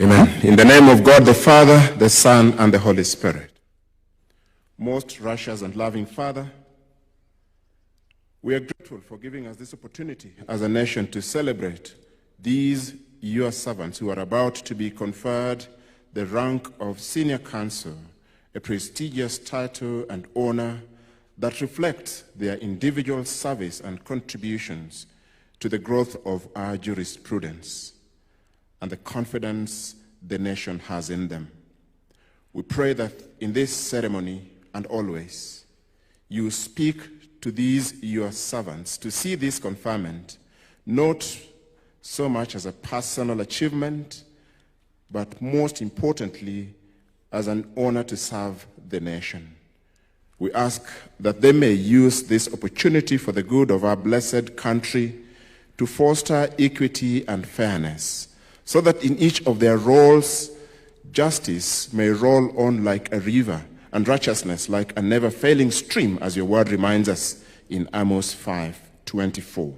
Amen. In the name of God, the Father, the Son, and the Holy Spirit. Most righteous and loving Father, we are grateful for giving us this opportunity as a nation to celebrate these your servants who are about to be conferred the rank of senior counsel, a prestigious title and honor that reflects their individual service and contributions to the growth of our jurisprudence and the confidence the nation has in them. We pray that in this ceremony and always, you speak to these your servants to see this conferment not so much as a personal achievement, but most importantly, as an honor to serve the nation. We ask that they may use this opportunity for the good of our blessed country to foster equity and fairness, so that in each of their roles, justice may roll on like a river and righteousness like a never-failing stream, as your word reminds us in Amos 5:24.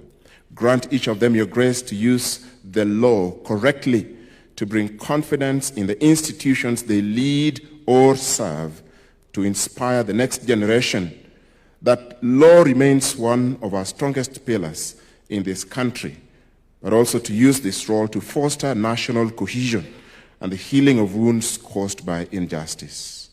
Grant each of them your grace to use the law correctly to bring confidence in the institutions they lead or serve, to inspire the next generation that law remains one of our strongest pillars in this country, but also to use this role to foster national cohesion and the healing of wounds caused by injustice.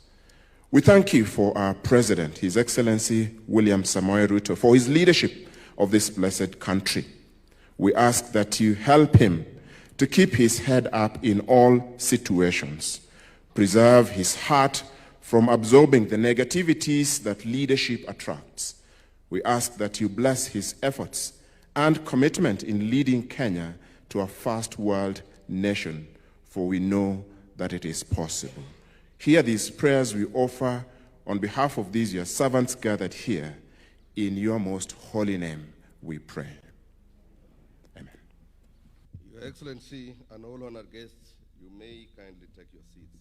We thank you for our President, His Excellency William Samoei Ruto, for his leadership of this blessed country. We ask that you help him to keep his head up in all situations, preserve his heart from absorbing the negativities that leadership attracts. We ask that you bless his efforts and commitment in leading Kenya to a first world nation, for we know that it is possible. Hear these prayers we offer on behalf of these your servants gathered here. In your most holy name we pray. Amen. Your Excellency and all honored guests, you may kindly take your seats.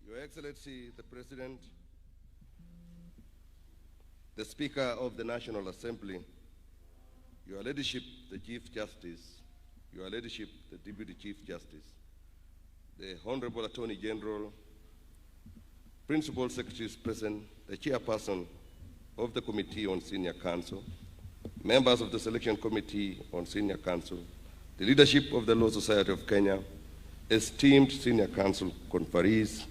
Your Excellency, the President, the Speaker of the National Assembly, Your Ladyship, the Chief Justice, Your Ladyship, the Deputy Chief Justice, the Honorable Attorney General, Principal Secretaries present, the Chairperson of the Committee on Senior Counsel, members of the Selection Committee on Senior Counsel, the leadership of the Law Society of Kenya, esteemed Senior Counsel conferees,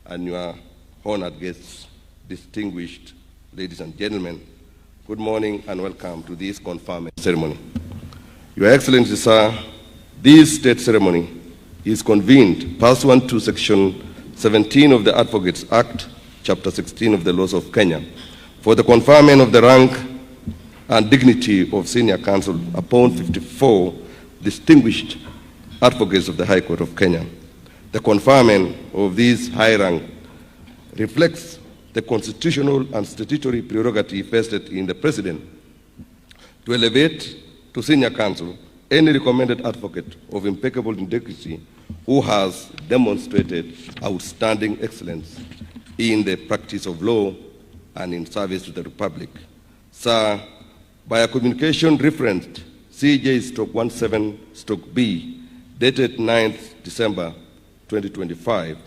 and your honored guests, distinguished ladies and gentlemen, good morning and welcome to this conferment ceremony. Your Excellency, sir, this state ceremony is convened pursuant to Section 17 of the Advocates Act, Chapter 16 of the Laws of Kenya, for the conferment of the rank and dignity of Senior Counsel upon 54 distinguished advocates of the High Court of Kenya. The conferment of this high rank reflects the constitutional and statutory prerogative vested in the President to elevate to Senior Counsel any recommended advocate of impeccable integrity who has demonstrated outstanding excellence in the practice of law and in service to the Republic. Sir, by a communication referenced CJ-17-B, dated 9th December 2025,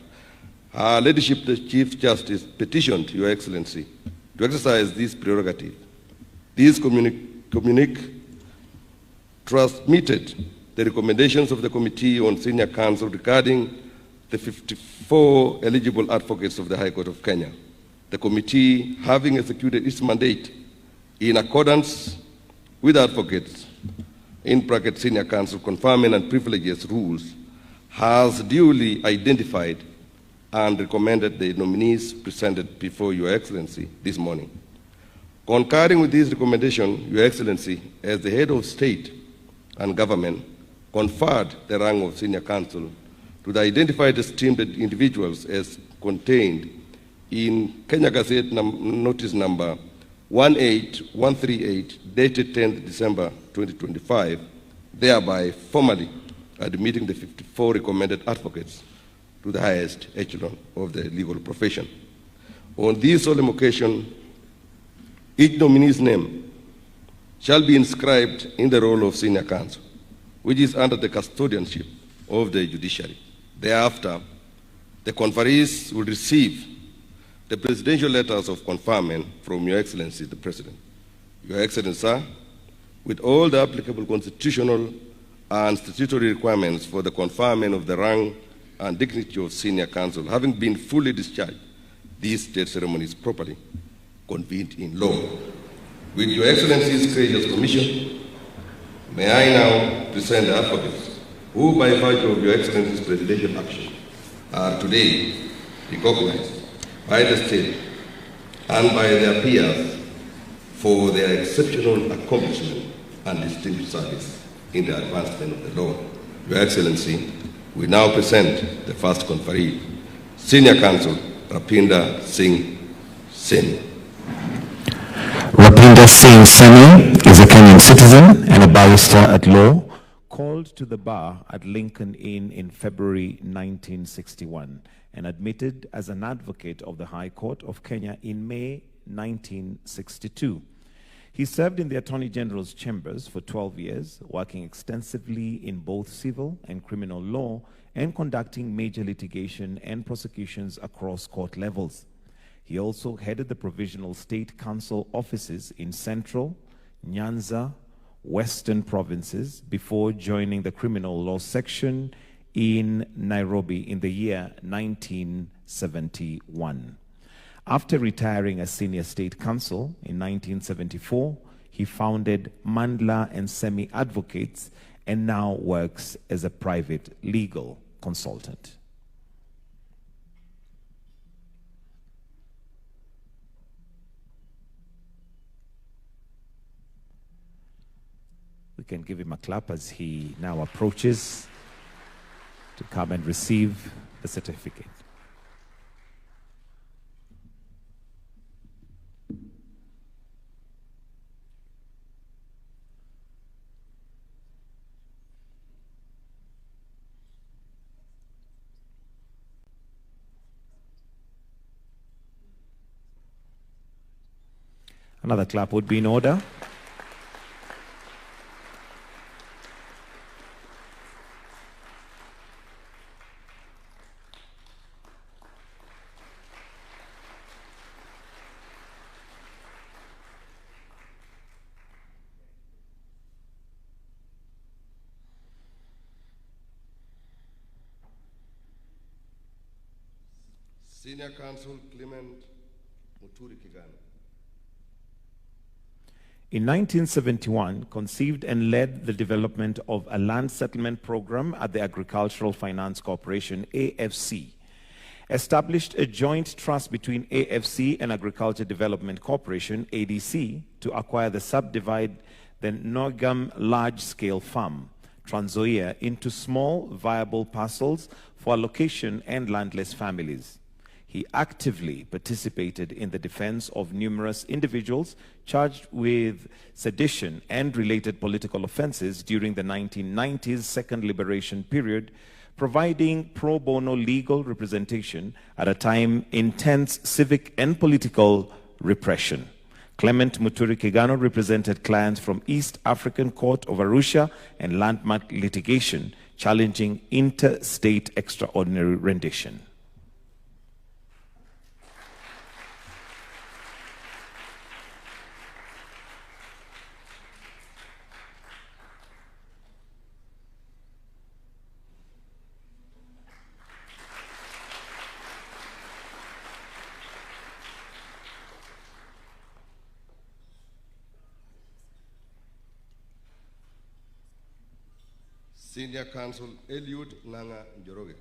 Her Ladyship, the Chief Justice, petitioned Your Excellency to exercise this prerogative. This communique transmitted the recommendations of the Committee on Senior Counsel regarding the 54 eligible advocates of the High Court of Kenya. The committee, having executed its mandate in accordance with advocates, in bracket Senior Counsel conferment and privileges rules, has duly identified and recommended the nominees presented before Your Excellency this morning. Concurring with this recommendation, Your Excellency, as the head of state and government, conferred the rank of Senior Counsel to the identified esteemed individuals as contained in Kenya Gazette Notice Number 18138, dated 10th December 2025, thereby formally admitting the 54 recommended advocates to the highest echelon of the legal profession. On this solemn occasion, each nominee's name shall be inscribed in the roll of Senior Counsel. which is under the custodianship of the judiciary. Thereafter, the conferees will receive the presidential letters of conferment from Your Excellency, the President. Your Excellency, sir, with all the applicable constitutional and statutory requirements for the conferment of the rank and dignity of senior counsel, having been fully discharged, these state ceremonies properly convened in law. With Your Excellency's gracious permission, may I now present the advocates who, by virtue of Your Excellency's presidential action, are today recognized by the state and by their peers for their exceptional accomplishment and distinguished service in the advancement of the law. Your Excellency, we now present the first conferee, Senior Counsel Rapinda Singh Seni. Rapinda Singh Seni is a Kenyan citizen and a barrister at law, called to the bar at Lincoln Inn in February 1961 and admitted as an advocate of the High Court of Kenya in May 1962. He served in the Attorney General's chambers for 12 years, working extensively in both civil and criminal law and conducting major litigation and prosecutions across court levels. He also headed the Provisional State Council offices in Central, Nyanza, Western provinces before joining the criminal law section in Nairobi in the year 1971. After retiring as senior state counsel in 1974, he founded Mandla and Semi Advocates and now works as a private legal consultant. We can give him a clap as he now approaches to come and receive the certificate. Another clap would be in order. Senior Counsel Clement Muturi Kigana. In 1971, conceived and led the development of a land settlement program at the Agricultural Finance Corporation, AFC. Established a joint trust between AFC and Agriculture Development Corporation, ADC, to acquire the subdivide the Nogam large-scale farm, Trans Nzoia, into small, viable parcels for allocation and landless families. He actively participated in the defense of numerous individuals charged with sedition and related political offenses during the 1990s Second Liberation period, providing pro bono legal representation at a time intense civic and political repression. Clement Muturi Kigano represented clients from East African Court of Arusha and landmark litigation, challenging interstate extraordinary rendition. Senior Counsel Eliud Nanga Njoroge.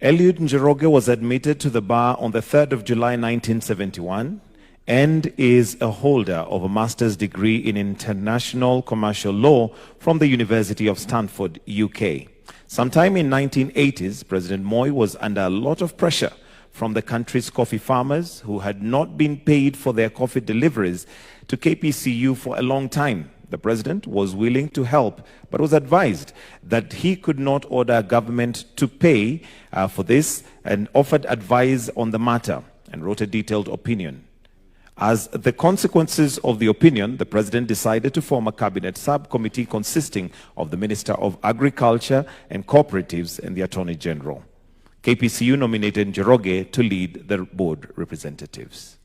Eliud Njoroge was admitted to the bar on the 3rd of July 1971 and is a holder of a master's degree in international commercial law from the University of Stanford, UK. Sometime in 1980s, President Moi was under a lot of pressure from the country's coffee farmers who had not been paid for their coffee deliveries to KPCU for a long time. The president was willing to help, but was advised that he could not order government to pay for this and offered advice on the matter and wrote a detailed opinion. As the consequences of the opinion, the President decided to form a cabinet subcommittee consisting of the Minister of Agriculture and Cooperatives and the Attorney General. KPCU nominated Njoroge to lead the board representatives.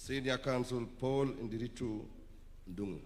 Senior Counsel Paul Ndiritu Ndungu.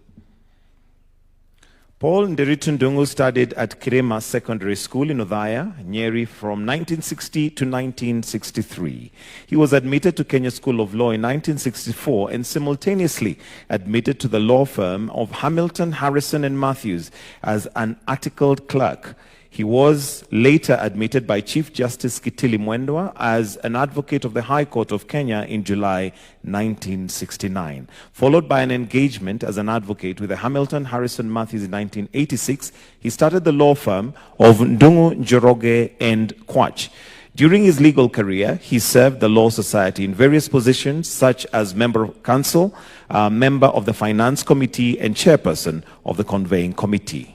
Paul Ndiritu Ndungu studied at Kirema Secondary School in Othaya, Nyeri from 1960 to 1963. He was admitted to Kenya School of Law in 1964 and simultaneously admitted to the law firm of Hamilton, Harrison and Matthews as an articled clerk. He was later admitted by Chief Justice Kitili Mwendwa as an advocate of the High Court of Kenya in July 1969. Followed by an engagement as an advocate with the Hamilton, Harrison, Matthews in 1986, he started the law firm of Ndungu, Njoroge and Kwach. During his legal career, he served the Law Society in various positions such as Member of Council, Member of the Finance Committee and Chairperson of the Conveying Committee.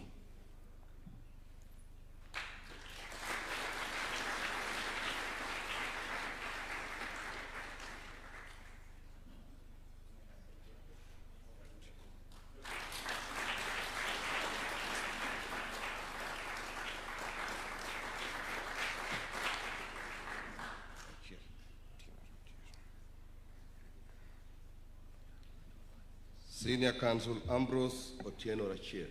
Senior Counsel Ambrose Otieno Rachir.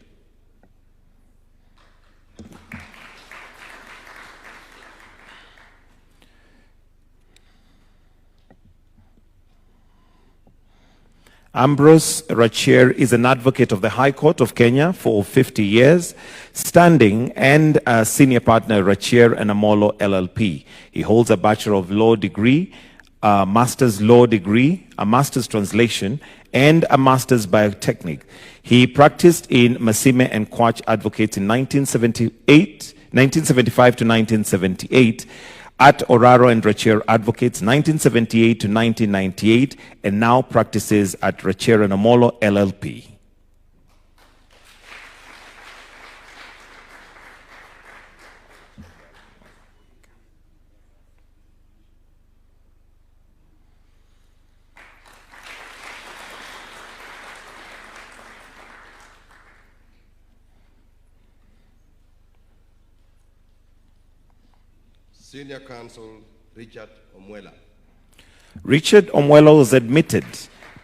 Ambrose Rachir is an advocate of the High Court of Kenya for 50 years, standing, and a senior partner Rachir and Amolo LLP. He holds a Bachelor of Law degree, a Master's Law degree, a Master's Translation, and a Master's Biotechnic. He practiced in Masime and Kwach Advocates in 1975 to 1978, at Oraro and Rachir Advocates 1978 to 1998, and now practices at Rachir and Amolo LLP. Senior Counsel Richard Omwela. Richard Omwela was admitted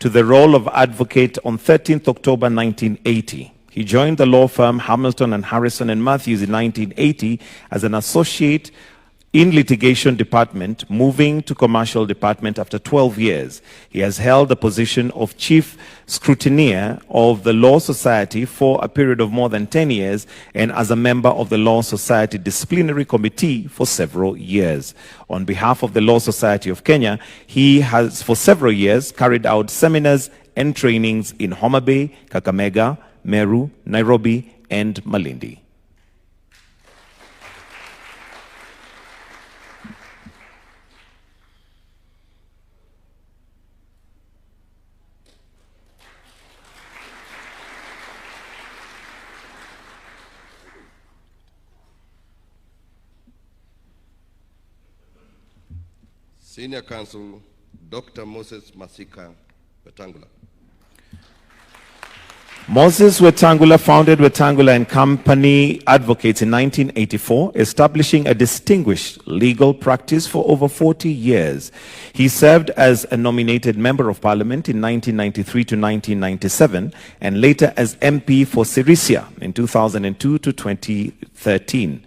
to the role of advocate on 13th October 1980. He joined the law firm Hamilton and Harrison and Matthews in 1980 as an associate in litigation department, moving to commercial department after 12 years. He has held the position of chief scrutineer of the Law Society for a period of more than 10 years and as a member of the Law Society Disciplinary Committee for several years. On behalf of the Law Society of Kenya, he has for several years carried out seminars and trainings in Homa Bay, Kakamega, Meru, Nairobi, and Malindi. Senior Counsel Dr. Moses Masika Wetangula. Moses Wetangula founded Wetangula and Company Advocates in 1984, establishing a distinguished legal practice for over 40 years. He served as a nominated Member of Parliament in 1993 to 1997 and later as MP for Sirisia in 2002 to 2013.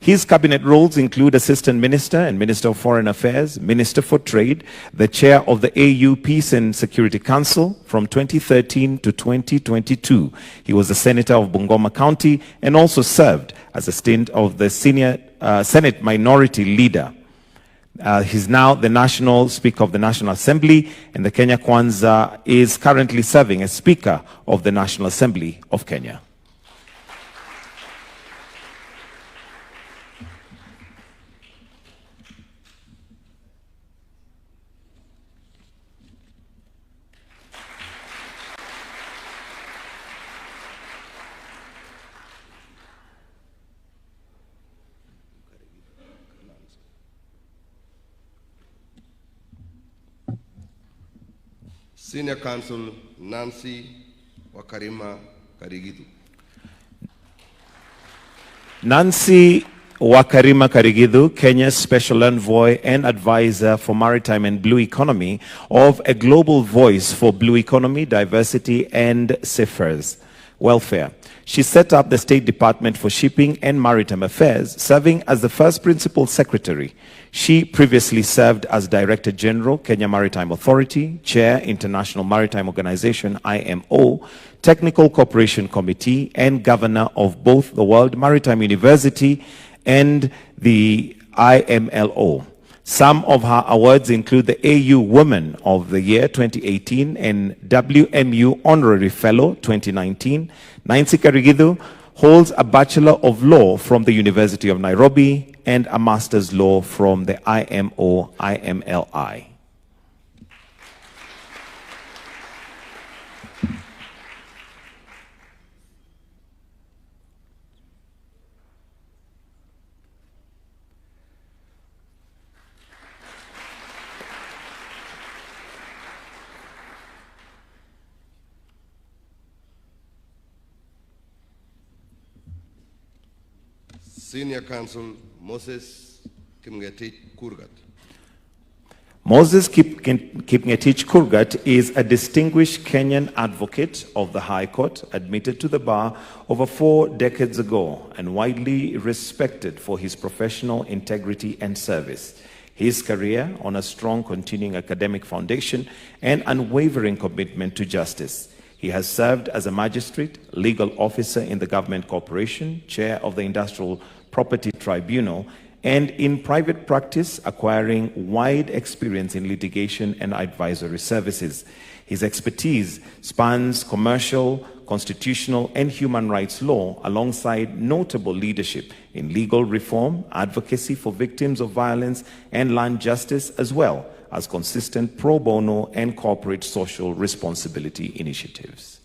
His cabinet roles include Assistant Minister and Minister of Foreign Affairs, Minister for Trade, the Chair of the AU Peace and Security Council from 2013 to 2022. He was a Senator of Bungoma County and also served as a stint of the Senate Minority Leader. He's now the National Speaker of the National Assembly, and the Kenya Kwanza is currently serving as Speaker of the National Assembly of Kenya. Senior Counsel Nancy Wakarima Karigidu. Nancy Wakarima Karigidu, Kenya's Special Envoy and Advisor for Maritime and Blue Economy of a Global Voice for Blue Economy, Diversity and Seafarers Welfare. She set up the State Department for Shipping and Maritime Affairs, serving as the first Principal Secretary. She previously served as Director General, Kenya Maritime Authority, Chair, International Maritime Organization, IMO, Technical Cooperation Committee, and Governor of both the World Maritime University and the IMLO. Some of her awards include the AU Woman of the Year 2018 and WMU Honorary Fellow 2019. Nancy Karigidu holds a Bachelor of Law from the University of Nairobi and a Master's Law from the IMO-IMLI. Senior Counsel Moses Kimgetich Kurgat. Moses Kipngetich Kurgat is a distinguished Kenyan advocate of the High Court, admitted to the bar over 4 decades ago and widely respected for his professional integrity and service. His career on a strong continuing academic foundation and unwavering commitment to justice. He has served as a magistrate, legal officer in the government corporation, chair of the Industrial Property Tribunal, and in private practice, acquiring wide experience in litigation and advisory services. His expertise spans commercial, constitutional, and human rights law, alongside notable leadership in legal reform, advocacy for victims of violence, and land justice, as well as consistent pro bono and corporate social responsibility initiatives.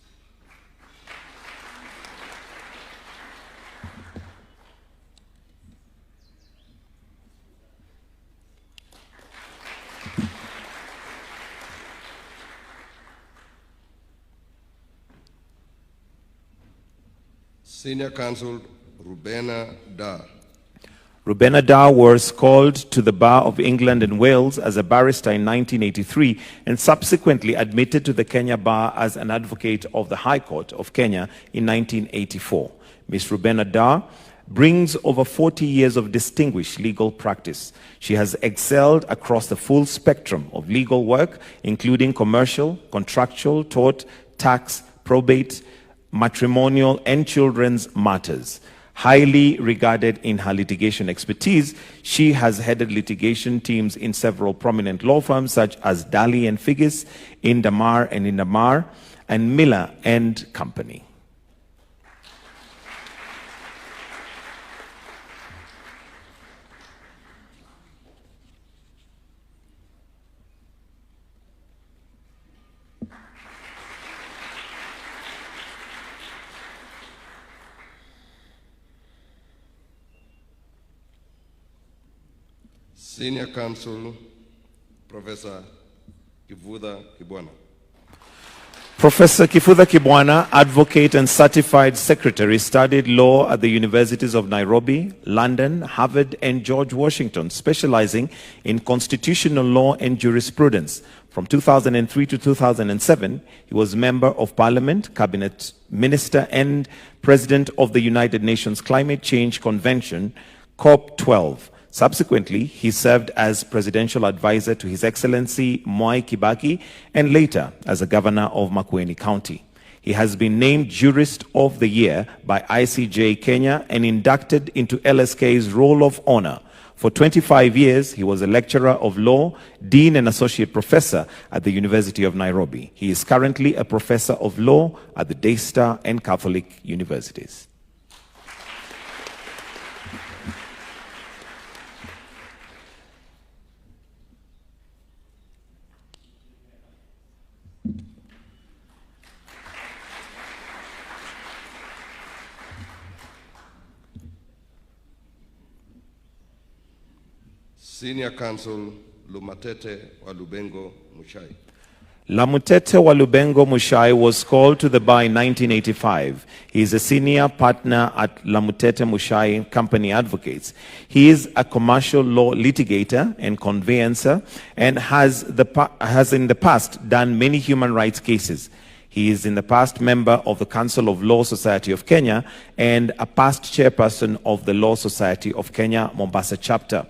Senior Counsel Rubena Da. Rubena Da was called to the Bar of England and Wales as a barrister in 1983 and subsequently admitted to the Kenya Bar as an advocate of the High Court of Kenya in 1984. Ms. Rubena Da brings over 40 years of distinguished legal practice. She has excelled across the full spectrum of legal work, including commercial, contractual, tort, tax, probate, matrimonial, and children's matters. Highly regarded in her litigation expertise, she has headed litigation teams in several prominent law firms such as Daly and Figgis, Indamar and Indamar, and Miller and Company. Senior Counsel Professor Kifudha Kibwana. Professor Kifudha Kibwana, advocate and certified secretary, studied law at the universities of Nairobi, London, Harvard, and George Washington, specializing in constitutional law and jurisprudence. From 2003 to 2007, he was member of Parliament, Cabinet Minister, and President of the United Nations Climate Change Convention, COP12. Subsequently, he served as presidential advisor to His Excellency Mwai Kibaki and later as a governor of Makwiny County. He has been named Jurist of the Year by ICJ Kenya and inducted into LSK's Roll of Honor. For 25 years, he was a lecturer of law, dean and associate professor at the University of Nairobi. He is currently a professor of law at the Daystar and Catholic Universities. Senior Counsel Lumatete Walubengo Muchai. Lamutete Walubengo Mushai was called to the bar in 1985. He is a senior partner at Lamutete Mushai Company Advocates. He is a commercial law litigator and conveyancer and has in the past done many human rights cases. He is in the past member of the Council of Law Society of Kenya and a past chairperson of the Law Society of Kenya Mombasa chapter.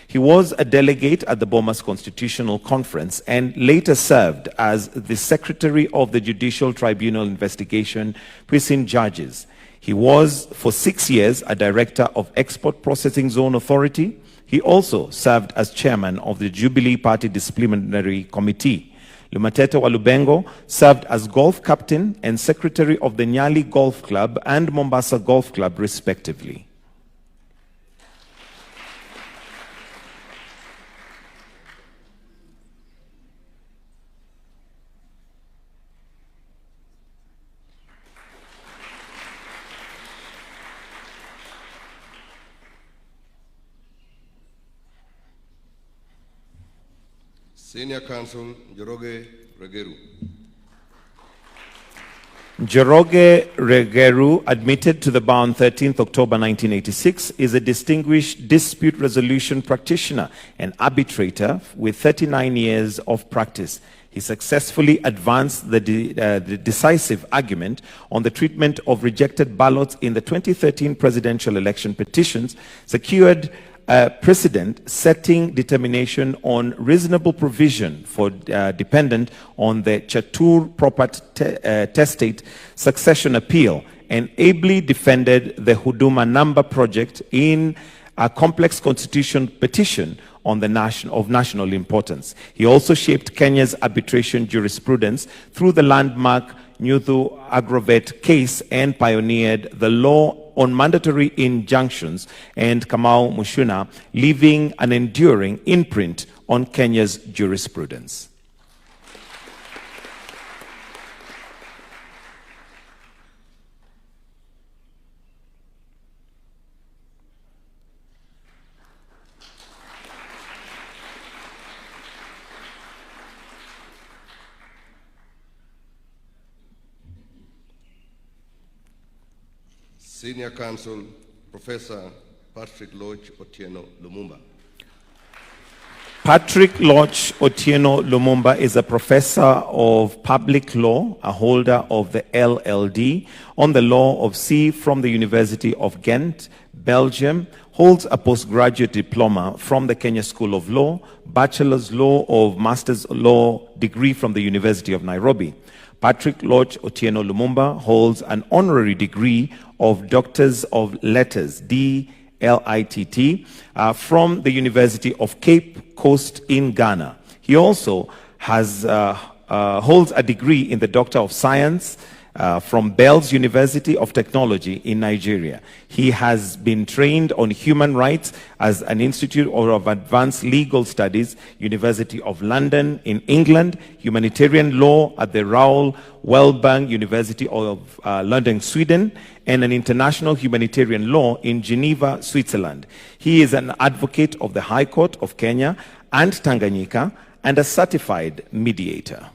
He was a delegate at the Bomas Constitutional Conference and later served as the Secretary of the Judicial Tribunal Investigation Precinct Judges. He was, for 6 years, a director of Export Processing Zone Authority. He also served as chairman of the Jubilee Party Disciplinary Committee. Lumatete Walubengo served as golf captain and secretary of the Nyali Golf Club and Mombasa Golf Club, respectively. Senior Counsel Njoroge Regeru. Njoroge Regeru, admitted to the bar on 13th October 1986, is a distinguished dispute resolution practitioner and arbitrator with 39 years of practice. He successfully advanced the decisive argument on the treatment of rejected ballots in the 2013 presidential election petitions, secured precedent setting determination on reasonable provision for dependent on the Chatur proper testate succession appeal, and ably defended the Huduma Number project in a complex constitution petition on the national importance. He also shaped Kenya's arbitration jurisprudence through the landmark Nyuthu Agrovet case and pioneered the law on mandatory injunctions and Kamau Mushuna, leaving an enduring imprint on Kenya's jurisprudence. Senior Counsel Professor Patrick Lodge Otieno Lumumba. Patrick Lodge Otieno Lumumba is a professor of public law, a holder of the LLD on the law of sea from the University of Ghent, Belgium, holds a postgraduate diploma from the Kenya School of Law, bachelor's law of master's law degree from the University of Nairobi. Patrick Lodge Otieno Lumumba holds an honorary degree of Doctors of Letters, DLITT, from the University of Cape Coast in Ghana. He also holds a degree in the Doctor of Science from Bells University of Technology in Nigeria. He has been trained on human rights as an Institute of Advanced Legal Studies, University of London in England, humanitarian law at the Raoul Wellbank University of London, Sweden, and an international humanitarian law in Geneva, Switzerland. He is an advocate of the High Court of Kenya and Tanganyika and a certified mediator.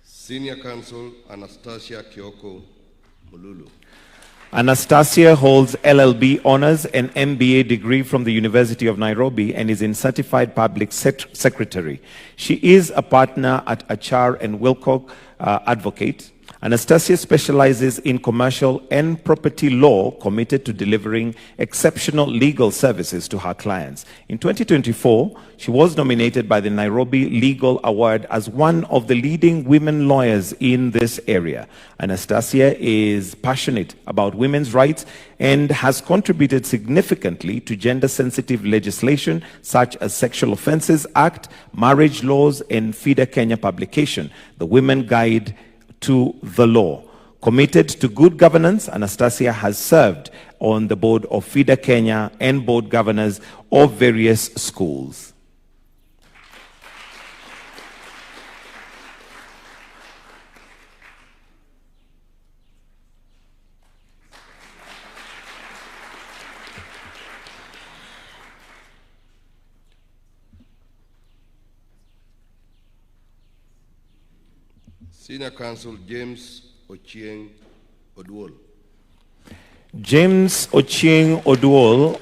Senior Counsel Anastasia Kioko Mululu. Anastasia holds LLB honors and MBA degree from the University of Nairobi and is in Certified Public Secretary. She is a partner at Achar and Wilcock Advocate. Anastasia specializes in commercial and property law, committed to delivering exceptional legal services to her clients. In 2024, she was nominated by the Nairobi Legal Award as one of the leading women lawyers in this area. Anastasia is passionate about women's rights and has contributed significantly to gender-sensitive legislation such as Sexual Offences Act, marriage laws, and FIDA Kenya publication, the Women Guide to the Law. Committed to good governance, Anastasia has served on the board of FIDA Kenya and board governors of various schools. Senior Counsel James Ochieng Oduol. James Ochieng Oduol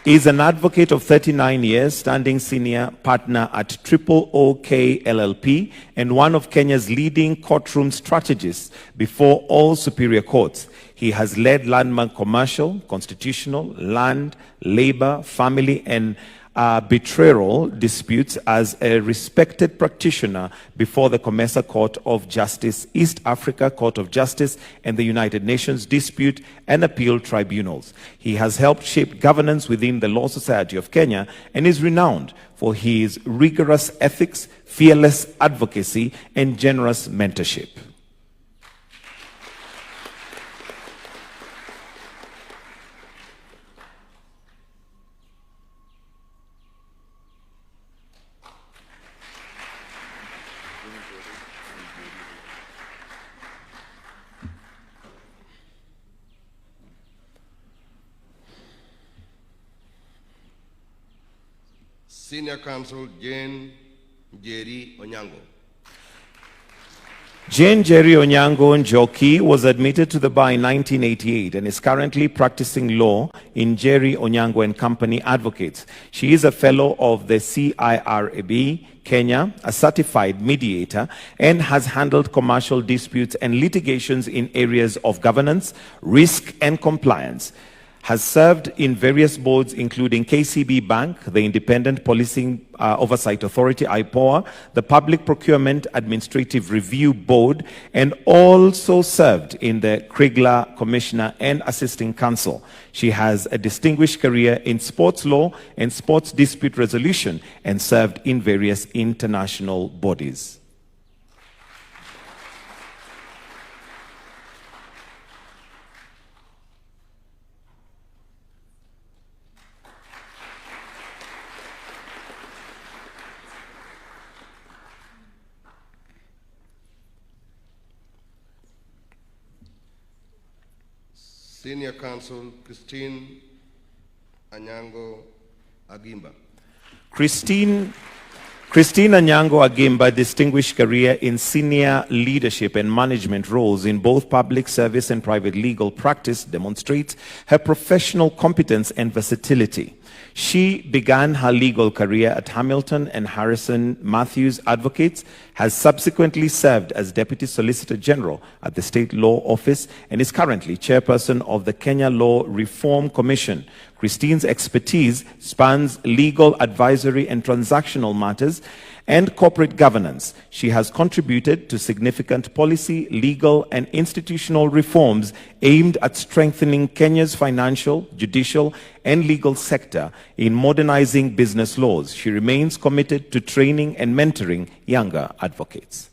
is an advocate of 39 years, standing senior partner at OK LLP and one of Kenya's leading courtroom strategists before all superior courts. He has led landmark commercial, constitutional, land, labor, family, and betrayal disputes as a respected practitioner before the COMESA Court of Justice, East Africa Court of Justice, and the United Nations Dispute and Appeal Tribunals. He has helped shape governance within the Law Society of Kenya and is renowned for his rigorous ethics, fearless advocacy, and generous mentorship. Senior Counsel Jane Jerry Onyango. Jane Jerry Onyango Njoki was admitted to the bar in 1988 and is currently practicing law in Jerry Onyango and Company Advocates. She is a fellow of the CIRAB Kenya, a certified mediator, and has handled commercial disputes and litigations in areas of governance, risk, and compliance. Has served in various boards including KCB Bank, the Independent Policing Oversight Authority, IPOA, the Public Procurement Administrative Review Board, and also served in the Krigler Commissioner and Assisting Counsel. She has a distinguished career in sports law and sports dispute resolution and served in various international bodies. Senior Counsel Christine Anyango Agimba. Christine Anyango Agimba distinguished career in senior leadership and management roles in both public service and private legal practice demonstrates her professional competence and versatility. She began her legal career at Hamilton and Harrison Matthews Advocates, has subsequently served as Deputy Solicitor General at the State Law Office, and is currently chairperson of the Kenya Law Reform Commission. Christine's expertise spans legal advisory and transactional matters and corporate governance. She has contributed to significant policy, legal, and institutional reforms aimed at strengthening Kenya's financial, judicial, and legal sector in modernizing business laws. She remains committed to training and mentoring younger advocates.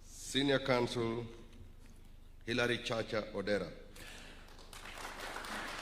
Senior Counsel Hilary Chacha Odera.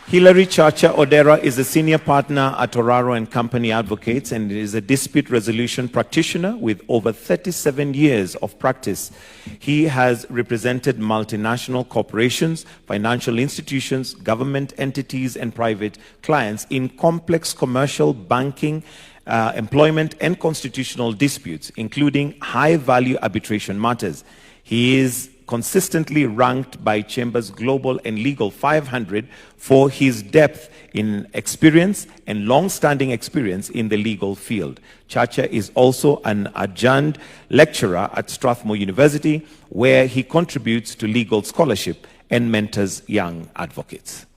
Hilary Chacha Odera is a senior partner at Oraro and Company Advocates and is a dispute resolution practitioner with over 37 years of practice. He has represented multinational corporations, financial institutions, government entities, and private clients in complex commercial, banking, employment, and constitutional disputes, including high-value arbitration matters. He is consistently ranked by Chambers Global and Legal 500 for his depth in experience and long-standing experience in the legal field. Chacha is also an adjunct lecturer at Strathmore University, where he contributes to legal scholarship and mentors young advocates.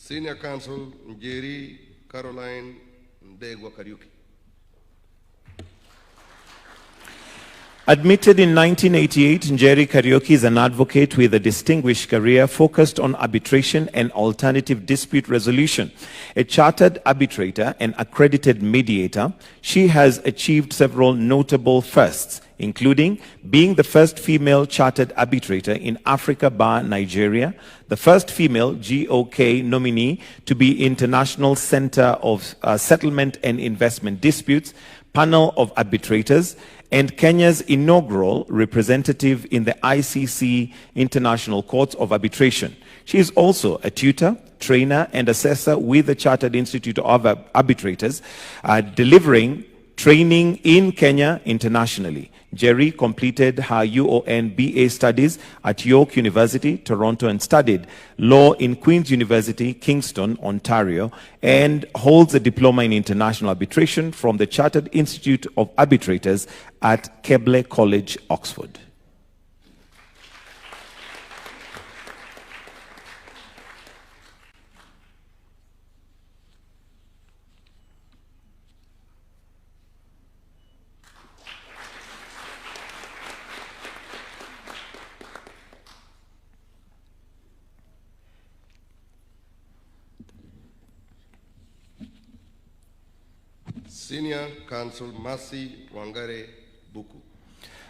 Senior Counsel Njeri Caroline Ndegwa Kariuki. Admitted in 1988, Njeri Kariuki is an advocate with a distinguished career focused on arbitration and alternative dispute resolution. A chartered arbitrator and accredited mediator, she has achieved several notable firsts, including being the first female chartered arbitrator in Africa bar Nigeria, the first female GOK nominee to be International Center of Settlement and Investment Disputes, panel of arbitrators, and Kenya's inaugural representative in the ICC International Courts of Arbitration. She is also a tutor, trainer, and assessor with the Chartered Institute of Arbitrators, delivering training in Kenya internationally. Jerry completed her UON BA studies at York University, Toronto, and studied law in Queen's University, Kingston, Ontario, and holds a diploma in international arbitration from the Chartered Institute of Arbitrators at Keble College, Oxford. Senior Counsel Mercy Wangari Buku.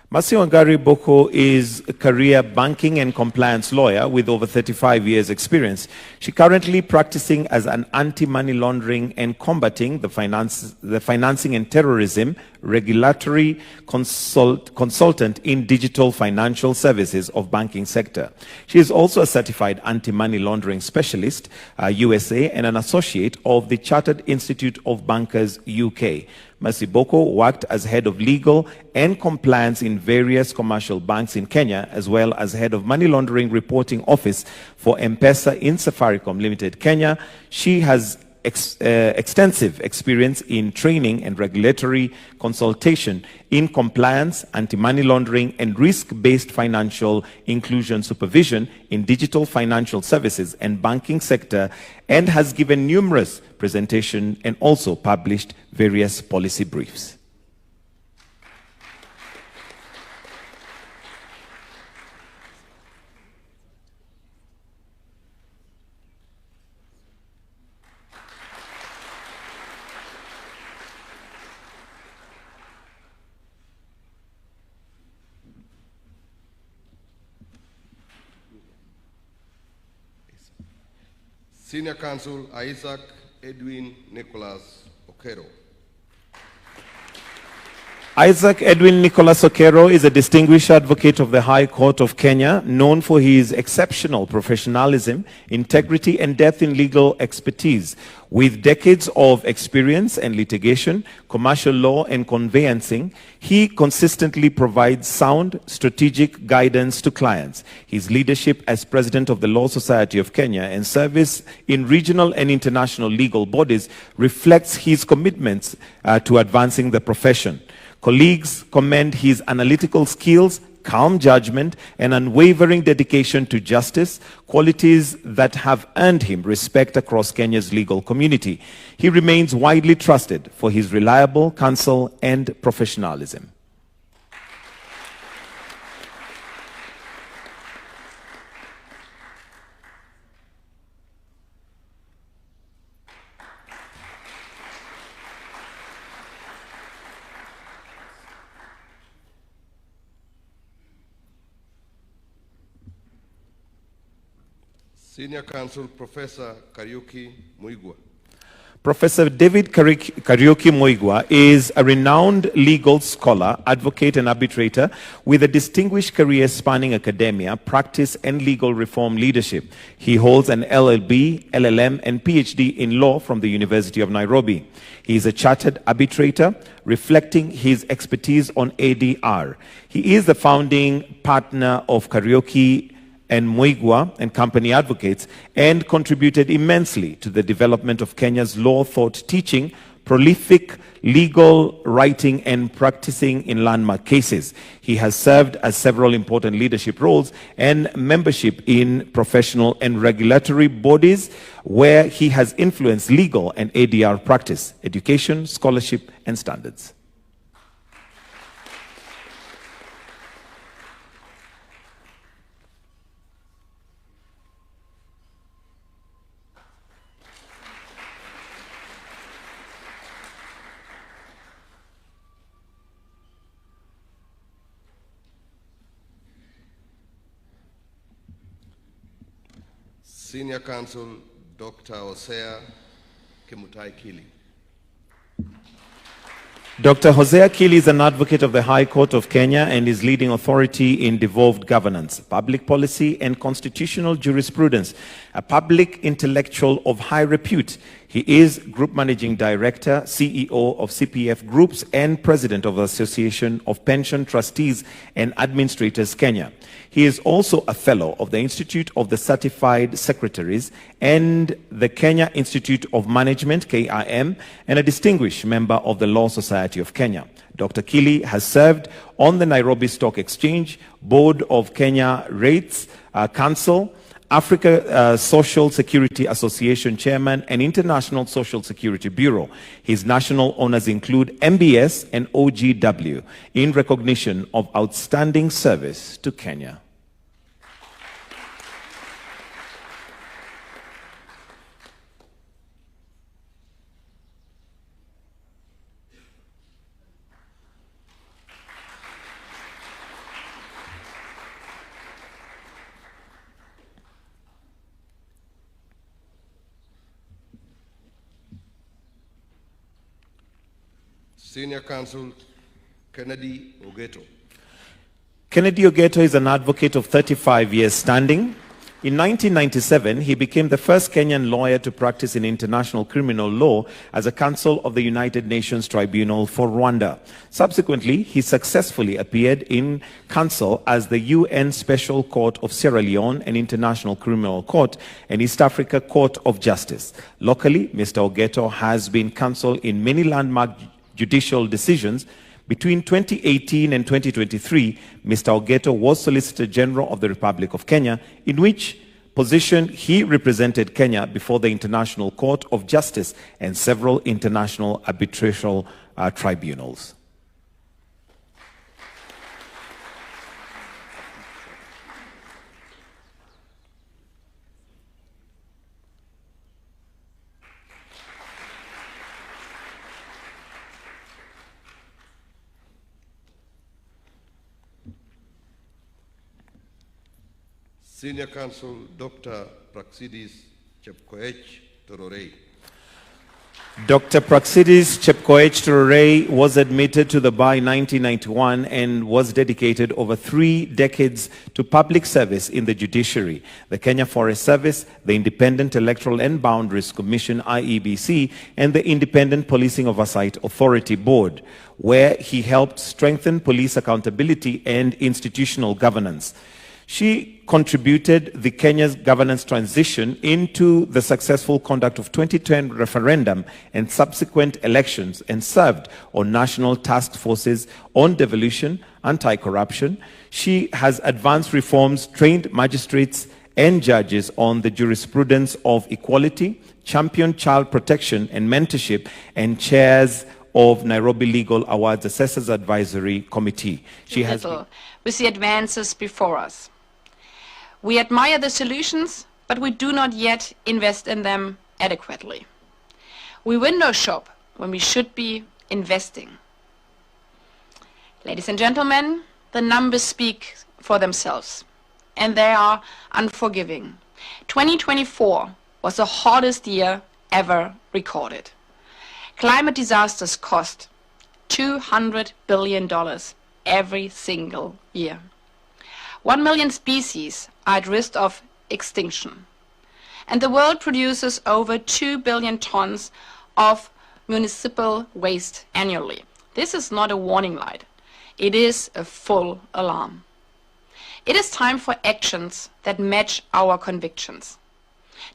Mercy Wangari Buku is a career banking and compliance lawyer with over 35 years experience. She currently practicing as an anti-money laundering and combating the financing and terrorism regulatory consultant in digital financial services of banking sector. She is also a certified anti-money laundering specialist, USA, and an associate of the Chartered Institute of Bankers, UK. Mercy Buku worked as head of legal and compliance in various commercial banks in Kenya, as well as head of money laundering reporting office for M-Pesa in Safaricom Limited, Kenya. She has extensive experience in training and regulatory consultation in compliance, anti-money laundering, and risk-based financial inclusion supervision in digital financial services and banking sector, and has given numerous presentations and also published various policy briefs. Senior Counsel Isaac Edwin Nicholas Okero. Isaac Edwin Nicholas Okero is a distinguished advocate of the High Court of Kenya, known for his exceptional professionalism, integrity, and depth in legal expertise. With decades of experience in litigation, commercial law, and conveyancing, he consistently provides sound, strategic guidance to clients. His leadership as president of the Law Society of Kenya and service in regional and international legal bodies reflects his commitments to advancing the profession. Colleagues commend his analytical skills, calm judgment, and unwavering dedication to justice, qualities that have earned him respect across Kenya's legal community. He remains widely trusted for his reliable counsel and professionalism. Senior Counsel Professor Kariuki Muigwa. Professor David Kariuki Muigwa is a renowned legal scholar, advocate, and arbitrator with a distinguished career spanning academia, practice, and legal reform leadership. He holds an LLB, LLM, and PhD in law from the University of Nairobi. He is a chartered arbitrator, reflecting his expertise on ADR. He is the founding partner of Kariuki and Muigwa and Company Advocates, and contributed immensely to the development of Kenya's law thought teaching, prolific legal writing, and practicing in landmark cases. He has served as several important leadership roles and membership in professional and regulatory bodies where he has influenced legal and ADR practice, education, scholarship, and standards. Senior Counsel Dr. Hosea Kili. Dr. Hosea Kili is an advocate of the High Court of Kenya and is leading authority in devolved governance, public policy, and constitutional jurisprudence. A public intellectual of high repute, he is Group Managing Director, CEO of CPF Groups, and President of the Association of Pension Trustees and Administrators Kenya. He is also a fellow of the Institute of the Certified Secretaries and the Kenya Institute of Management, KIM, and a distinguished member of the Law Society of Kenya. Dr. Kili has served on the Nairobi Stock Exchange, Board of Kenya Rates Council, Africa Social Security Association Chairman, and International Social Security Bureau. His national honors include MBS and OGW in recognition of outstanding service to Kenya. Senior Counsel Kennedy Ogeto. Kennedy Ogeto is an advocate of 35 years standing. In 1997, he became the first Kenyan lawyer to practice in international criminal law as a counsel of the United Nations Tribunal for Rwanda. Subsequently, he successfully appeared in counsel as the UN Special Court of Sierra Leone and International Criminal Court and East Africa Court of Justice. Locally, Mr. Ogeto has been counsel in many landmark judicial decisions. Between 2018 and 2023, Mr. Ogeto was Solicitor General of the Republic of Kenya, in which position he represented Kenya before the International Court of Justice and several international arbitral tribunals. Senior Counsel Dr. Praxidis Chepkoech Tororei. Dr. Praxidis Chepkoech Tororei was admitted to the bar in 1991 and was dedicated over 3 decades to public service in the judiciary, the Kenya Forest Service, the Independent Electoral and Boundaries Commission, IEBC, and the Independent Policing Oversight Authority Board, where he helped strengthen police accountability and institutional governance. She contributed the Kenya's governance transition into the successful conduct of 2010 referendum and subsequent elections and served on national task forces on devolution, anti-corruption. She has advanced reforms, trained magistrates and judges on the jurisprudence of equality, championed child protection and mentorship, and chairs of Nairobi Legal Awards Assessors Advisory Committee. She has with the advances before us. We admire the solutions, but we do not yet invest in them adequately. We window shop when we should be investing. Ladies and gentlemen, the numbers speak for themselves, and they are unforgiving. 2024 was the hottest year ever recorded. Climate disasters cost $200 billion every single year. 1 million species are at risk of extinction. And the world produces over 2 billion tons of municipal waste annually. This is not a warning light. It is a full alarm. It is time for actions that match our convictions.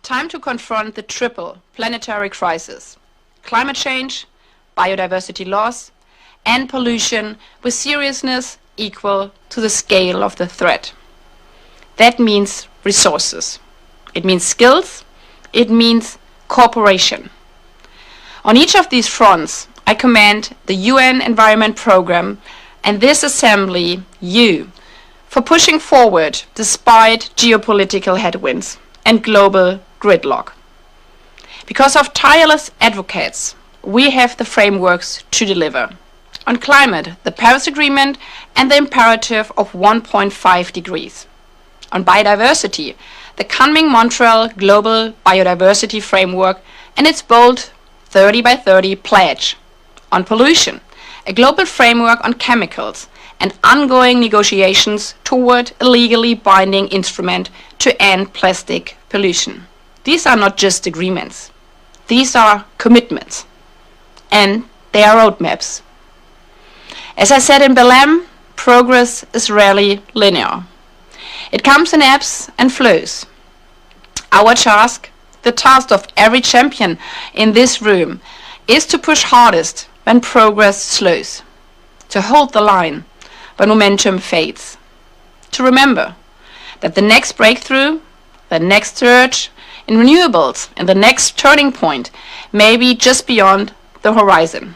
Time to confront the triple planetary crisis: climate change, biodiversity loss, and pollution with seriousness equal to the scale of the threat. That means resources. It means skills. It means cooperation. On each of these fronts, I commend the UN Environment Programme and this Assembly, you, for pushing forward despite geopolitical headwinds and global gridlock. Because of tireless advocates, we have the frameworks to deliver. On climate, the Paris Agreement and the imperative of 1.5 degrees. on biodiversity, the Kunming-Montreal Global Biodiversity Framework and its bold 30 by 30 pledge. On pollution, a global framework on chemicals and ongoing negotiations toward a legally binding instrument to end plastic pollution. These are not just agreements. These are commitments. And they are roadmaps. As I said in Belém, progress is rarely linear. It comes in ebbs and flows. Our task, the task of every champion in this room, is to push hardest when progress slows, to hold the line when momentum fades, to remember that the next breakthrough, the next surge in renewables, and the next turning point may be just beyond the horizon.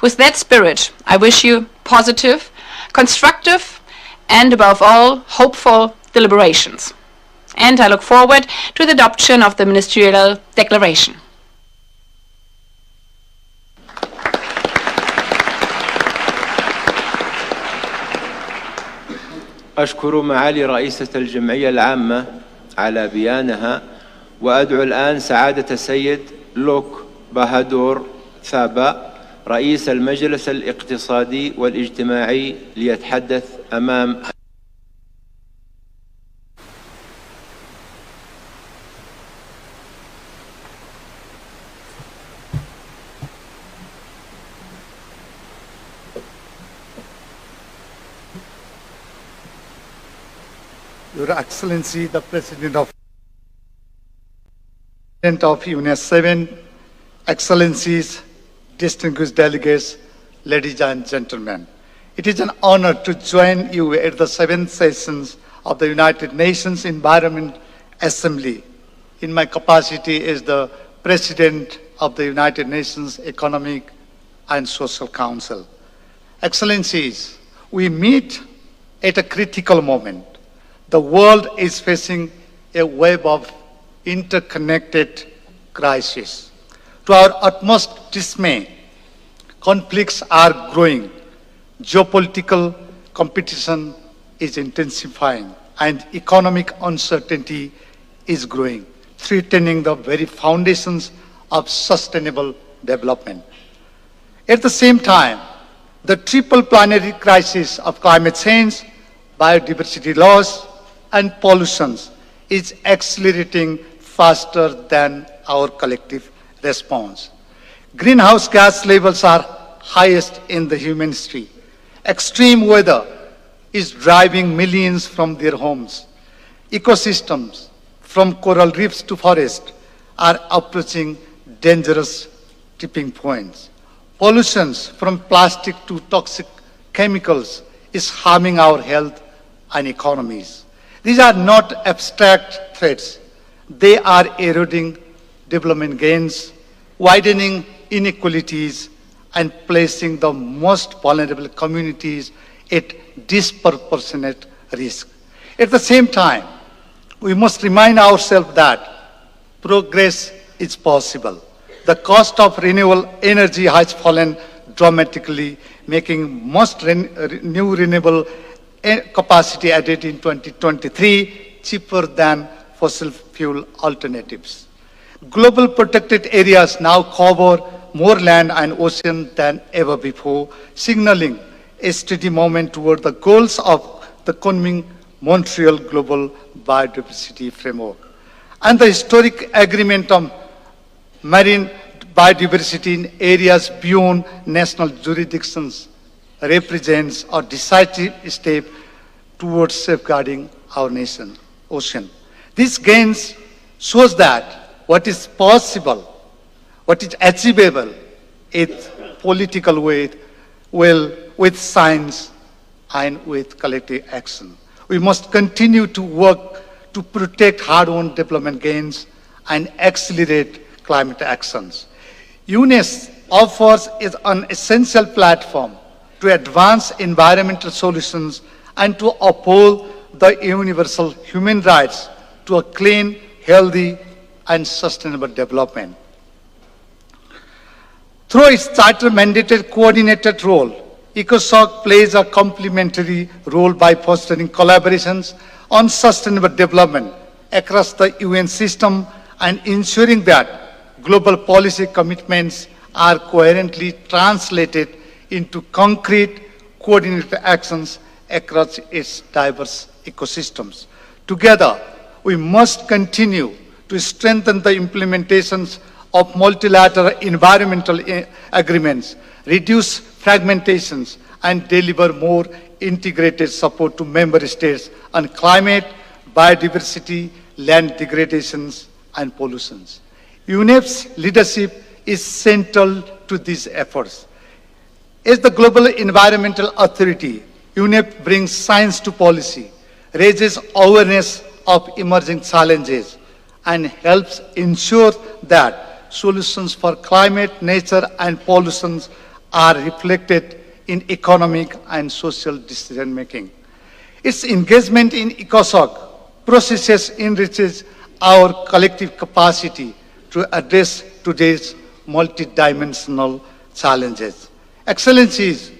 With that spirit, I wish you positive, constructive, and above all, hopeful deliberations. And I look forward to the adoption of the ministerial declaration. أشكر معالي رئيسة الجمعية العامة على بيانها، وأدعو الآن سعادة السيد لوك بهادور ثابا رئيس المجلس الاقتصادي والاجتماعي ليتحدث أمام Your Excellency, the President of UNES 7, Excellencies, distinguished delegates, ladies and gentlemen. It is an honor to join you at the 7th sessions of the United Nations Environment Assembly in my capacity as the President of the United Nations Economic and Social Council. Excellencies, we meet at a critical moment. The world is facing a web of interconnected crises. To our utmost dismay, conflicts are growing, geopolitical competition is intensifying, and economic uncertainty is growing, threatening the very foundations of sustainable development. At the same time, the triple planetary crisis of climate change, biodiversity loss, and pollution is accelerating faster than our collective response. Greenhouse gas levels are highest in the human history. Extreme weather is driving millions from their homes. Ecosystems, from coral reefs to forests, are approaching dangerous tipping points. Pollutions from plastic to toxic chemicals is harming our health and economies. These are not abstract threats. They are eroding development gains, widening inequalities, and placing the most vulnerable communities at disproportionate risk. At the same time, we must remind ourselves that progress is possible. The cost of renewable energy has fallen dramatically, making most new renewable capacity added in 2023 cheaper than fossil fuel alternatives. Global protected areas now cover more land and ocean than ever before, signaling a steady movement toward the goals of the Kunming-Montreal Global Biodiversity Framework. And the historic agreement on marine biodiversity in areas beyond national jurisdictions represents a decisive step towards safeguarding our ocean. This gains shows that what is possible, what is achievable is political way, with science and with collective action. We must continue to work to protect hard-won development gains and accelerate climate actions. UNES offers an essential platform to advance environmental solutions and to uphold the universal human rights to a clean, healthy, and sustainable development. Through its charter-mandated coordinated role, ECOSOC plays a complementary role by fostering collaborations on sustainable development across the UN system and ensuring that global policy commitments are coherently translated into concrete, coordinated actions across its diverse ecosystems. Together, we must continue to strengthen the implementations of multilateral environmental agreements, reduce fragmentations, and deliver more integrated support to member states on climate, biodiversity, land degradations, and pollutions. UNEP's leadership is central to these efforts. As the Global Environmental Authority, UNEP brings science to policy, raises awareness of emerging challenges, and helps ensure that solutions for climate, nature, and pollution are reflected in economic and social decision-making. Its engagement in ECOSOC processes enriches our collective capacity to address today's multidimensional challenges. Excellencies,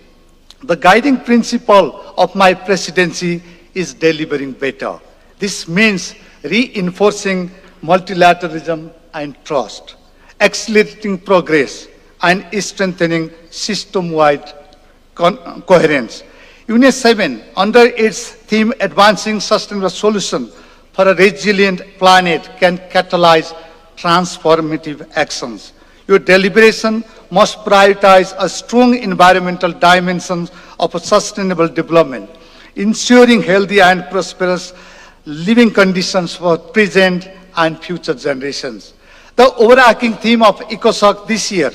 the guiding principle of my presidency is delivering better. This means reinforcing multilateralism and trust, accelerating progress, and strengthening system-wide coherence. UNEP 7, under its theme Advancing Sustainable Solutions for a Resilient Planet, can catalyze transformative actions. Your deliberation must prioritize a strong environmental dimension of a sustainable development, ensuring healthy and prosperous living conditions for present and future generations. The overarching theme of ECOSOC this year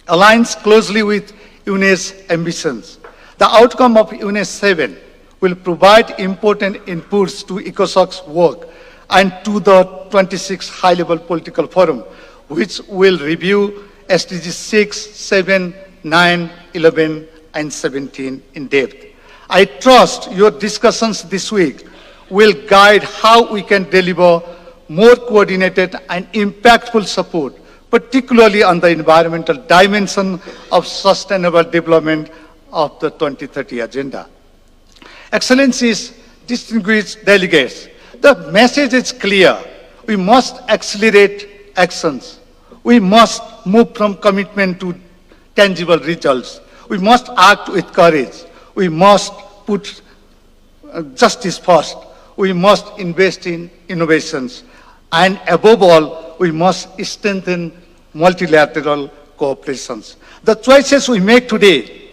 aligns closely with UNEP's ambitions. The outcome of UNEP 7 will provide important inputs to ECOSOC's work and to the 26th High-Level Political Forum, which will review SDGs 6, 7, 9, 11, and 17 in depth. I trust your discussions this week will guide how we can deliver more coordinated and impactful support, particularly on the environmental dimension of sustainable development of the 2030 Agenda. Excellencies, distinguished delegates, the message is clear. We must accelerate actions. We must move from commitment to tangible results. We must act with courage. We must put justice first. We must invest in innovations. And above all, we must strengthen multilateral cooperations. The choices we make today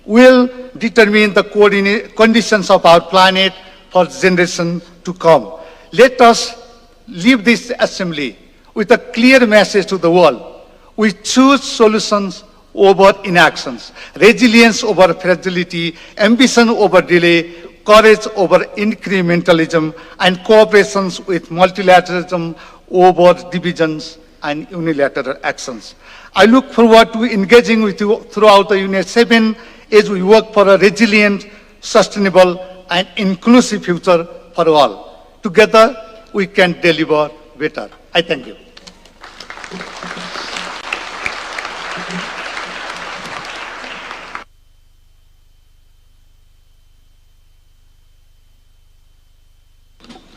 will determine the conditions of our planet for generations to come. Let us leave this assembly with a clear message to the world. We choose solutions over inactions, resilience over fragility, ambition over delay, courage over incrementalism, and cooperations with multilateralism over divisions and unilateral actions. I look forward to engaging with you throughout the UNEP 7 as we work for a resilient, sustainable, and inclusive future for all. Together, we can deliver better. I thank you.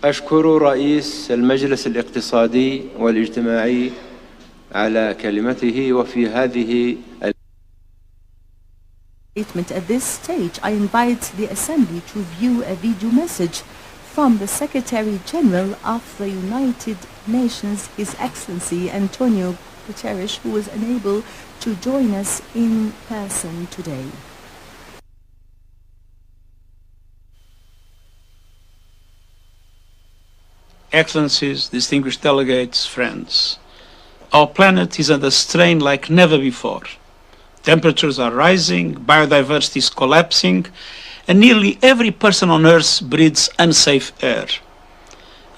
أشكر رئيس المجلس الاقتصادي والاجتماعي على كلمته وفي هذه At this stage, I invite the Assembly to view a video message from the Secretary General of the United Nations, His Excellency Antonio Guterres, who was unable to join us in person today. Excellencies, distinguished delegates, friends, our planet is under strain like never before. Temperatures are rising, biodiversity is collapsing, and nearly every person on Earth breathes unsafe air.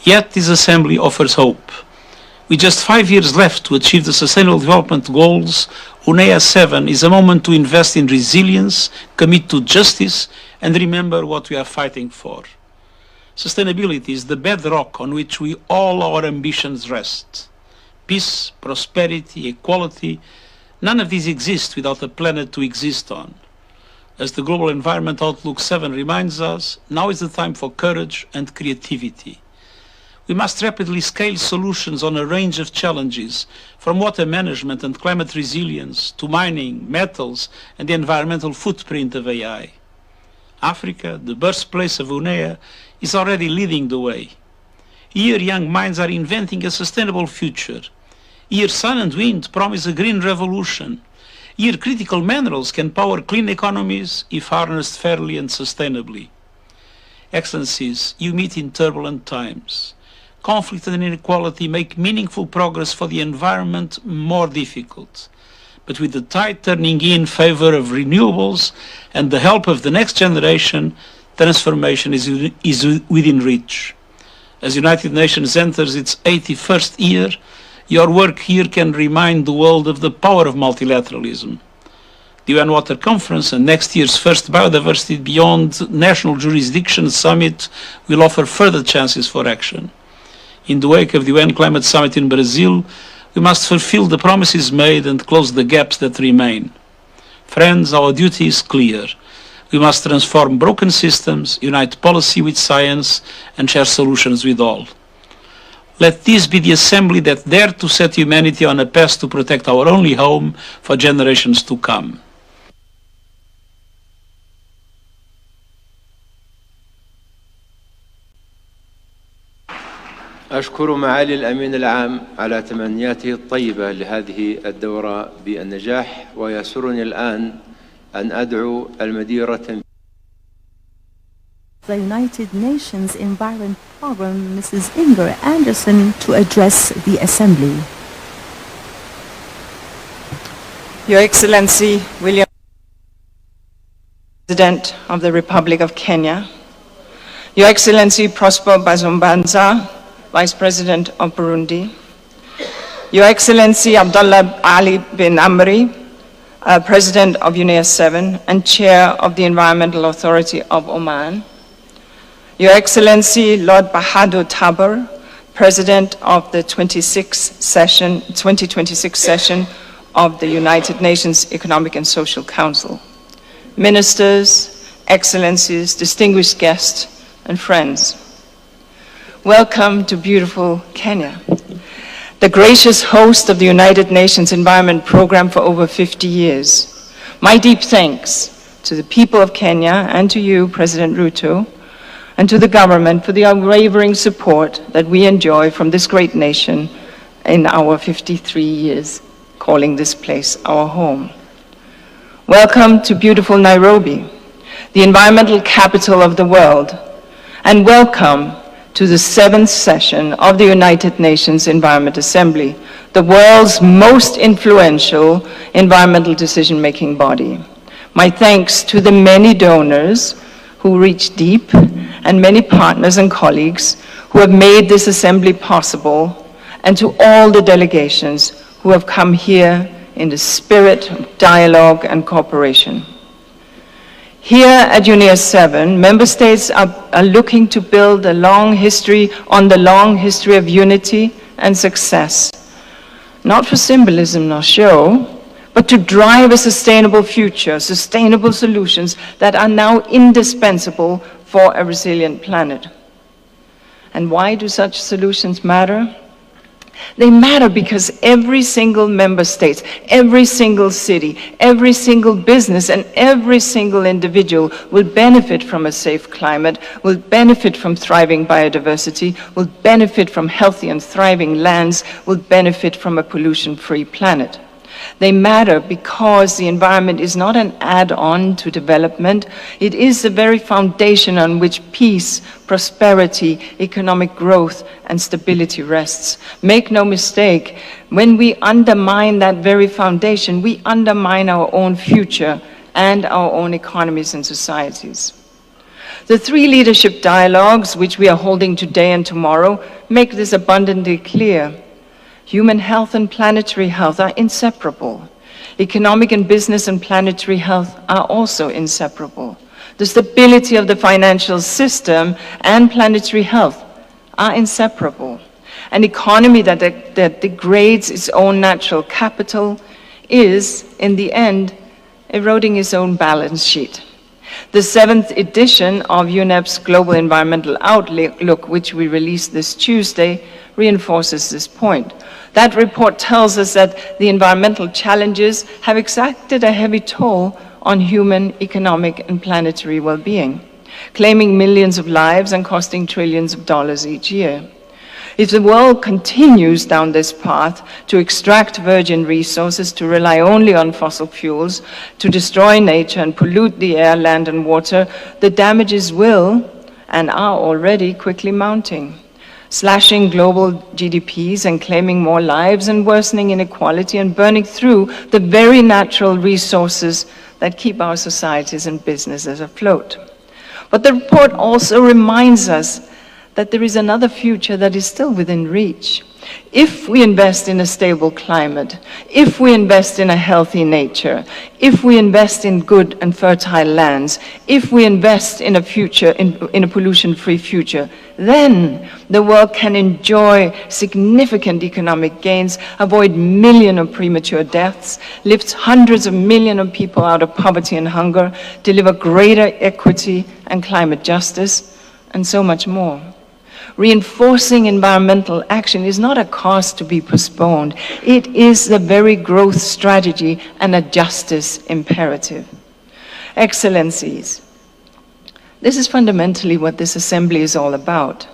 Yet this Assembly offers hope. With just 5 years left to achieve the Sustainable Development Goals, UNEA 7 is a moment to invest in resilience, commit to justice, and remember what we are fighting for. Sustainability is the bedrock on which all our ambitions rest. Peace, prosperity, equality, none of these exist without a planet to exist on. As the Global Environment Outlook 7 reminds us, now is the time for courage and creativity. We must rapidly scale solutions on a range of challenges, from water management and climate resilience to mining, metals, and the environmental footprint of AI. Africa, the birthplace of UNEA, is already leading the way. Here, young minds are inventing a sustainable future. Here, sun and wind promise a green revolution. Here, critical minerals can power clean economies if harnessed fairly and sustainably. Excellencies, you meet in turbulent times. Conflict and inequality make meaningful progress for the environment more difficult. But with the tide turning in favor of renewables and the help of the next generation, transformation is within reach. As United Nations enters its 81st year, your work here can remind the world of the power of multilateralism. The UN Water Conference and next year's first Biodiversity Beyond National Jurisdiction Summit will offer further chances for action. In the wake of the UN Climate Summit in Brazil, we must fulfill the promises made and close the gaps that remain. Friends, our duty is clear. We must transform broken systems, unite policy with science, and share solutions with all. Let this be the assembly that dared to set humanity on a path to protect our only home for generations to come. أشكر معالي الأمين العام على تمنياته الطيبة لهذه الدورة بالنجاح، ويسرني الآن أن أدعو المديرة the United Nations Environment Program, Mrs. Inger Anderson, to address the Assembly. Your Excellency, William, President of the Republic of Kenya, Your Excellency Prosper Bazombanza, Vice President of Burundi, Your Excellency Abdullah Ali bin Amri, President of UNEA 7 and Chair of the Environmental Authority of Oman, Your Excellency Lord Bahadur Tabor, President of the 2026 session of the United Nations Economic and Social Council, Ministers, Excellencies, distinguished guests, and friends. Welcome to beautiful Kenya, the gracious host of the United Nations Environment Program for over 50 years. My deep thanks to the people of Kenya and to you, President Ruto, and to the government for the unwavering support that we enjoy from this great nation in our 53 years, calling this place our home. Welcome to beautiful Nairobi, the environmental capital of the world, and welcome to the 7th session of the United Nations Environment Assembly, the world's most influential environmental decision-making body. My thanks to the many donors who reach deep and many partners and colleagues who have made this assembly possible, and to all the delegations who have come here in the spirit of dialogue and cooperation. Here at UNEA 7, member states are looking to build on the long history of unity and success, not for symbolism nor show, but to drive a sustainable future, sustainable solutions that are now indispensable for a resilient planet. And why do such solutions matter? They matter because every single member state, every single city, every single business, and every single individual will benefit from a safe climate, will benefit from thriving biodiversity, will benefit from healthy and thriving lands, will benefit from a pollution-free planet. They matter because the environment is not an add-on to development. It is the very foundation on which peace, prosperity, economic growth, and stability rests. Make no mistake, when we undermine that very foundation, we undermine our own future and our own economies and societies. The 3 leadership dialogues, which we are holding today and tomorrow, make this abundantly clear. Human health and planetary health are inseparable. Economic and business and planetary health are also inseparable. The stability of the financial system and planetary health are inseparable. An economy that degrades its own natural capital is, in the end, eroding its own balance sheet. The 7th edition of UNEP's Global Environmental Outlook, which we released this Tuesday, reinforces this point. That report tells us that the environmental challenges have exacted a heavy toll on human, economic, and planetary well-being, claiming millions of lives and costing trillions of dollars each year. If the world continues down this path to extract virgin resources, to rely only on fossil fuels, to destroy nature and pollute the air, land, and water, the damages will and are already quickly mounting, slashing global GDPs and claiming more lives and worsening inequality and burning through the very natural resources that keep our societies and businesses afloat. But the report also reminds us that there is another future that is still within reach. If we invest in a stable climate, if we invest in a healthy nature, if we invest in good and fertile lands, if we invest in a future, in a pollution-free future, then the world can enjoy significant economic gains, avoid millions of premature deaths, lift hundreds of millions of people out of poverty and hunger, deliver greater equity and climate justice, and so much more. Reinforcing environmental action is not a cause to be postponed. It is the very growth strategy and a justice imperative. Excellencies, this is fundamentally what this assembly is all about.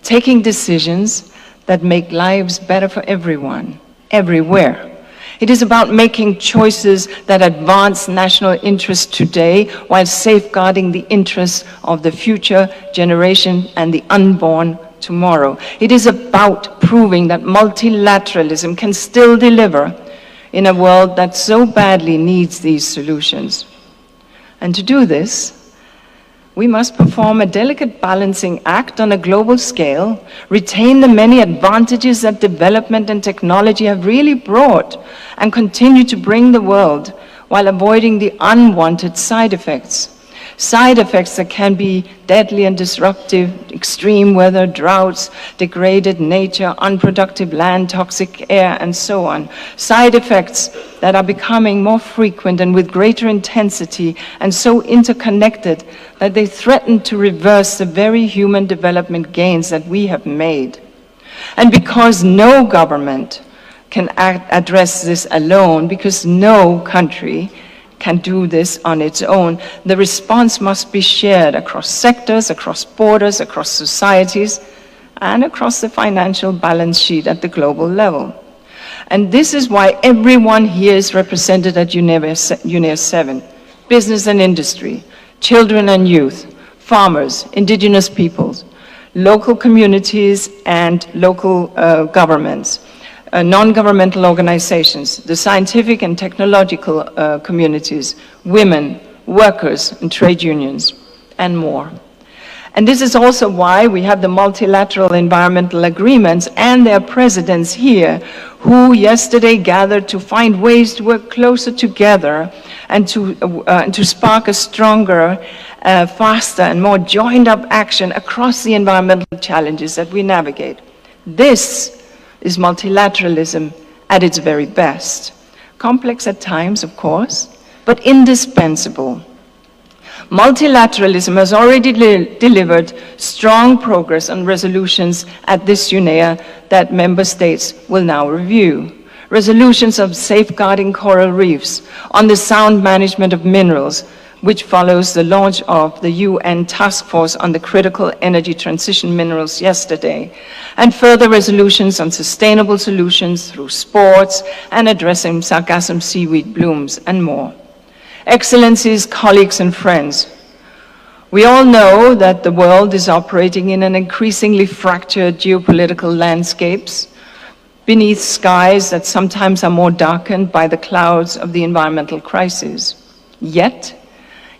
Taking decisions that make lives better for everyone, everywhere. It is about making choices that advance national interests today while safeguarding the interests of the future generation and the unborn tomorrow. It is about proving that multilateralism can still deliver in a world that so badly needs these solutions. And to do this, we must perform a delicate balancing act on a global scale, retain the many advantages that development and technology have really brought, and continue to bring the world while avoiding the unwanted side effects. Side effects that can be deadly and disruptive: extreme weather, droughts, degraded nature, unproductive land, toxic air, and so on. Side effects that are becoming more frequent and with greater intensity and so interconnected that they threaten to reverse the very human development gains that we have made. And because no government can address this alone, because no country can do this on its own, the response must be shared across sectors, across borders, across societies, and across the financial balance sheet at the global level. And this is why everyone here is represented at UNEA 7, business and industry, children and youth, farmers, indigenous peoples, local communities and local governments, non-governmental organizations, the scientific and technological communities, women, workers, and trade unions, and more. And this is also why we have the multilateral environmental agreements and their presidents here, who yesterday gathered to find ways to work closer together and to spark a stronger, faster, and more joined-up action across the environmental challenges that we navigate. This is multilateralism at its very best. Complex at times, of course, but indispensable. Multilateralism has already delivered strong progress on resolutions at this UNEA that member states will now review. Resolutions of safeguarding coral reefs, on the sound management of minerals, which follows the launch of the UN Task Force on the Critical Energy Transition Minerals yesterday, and further resolutions on sustainable solutions through sports and addressing sargassum seaweed blooms and more. Excellencies, colleagues, and friends, we all know that the world is operating in an increasingly fractured geopolitical landscapes beneath skies that sometimes are more darkened by the clouds of the environmental crisis. Yet,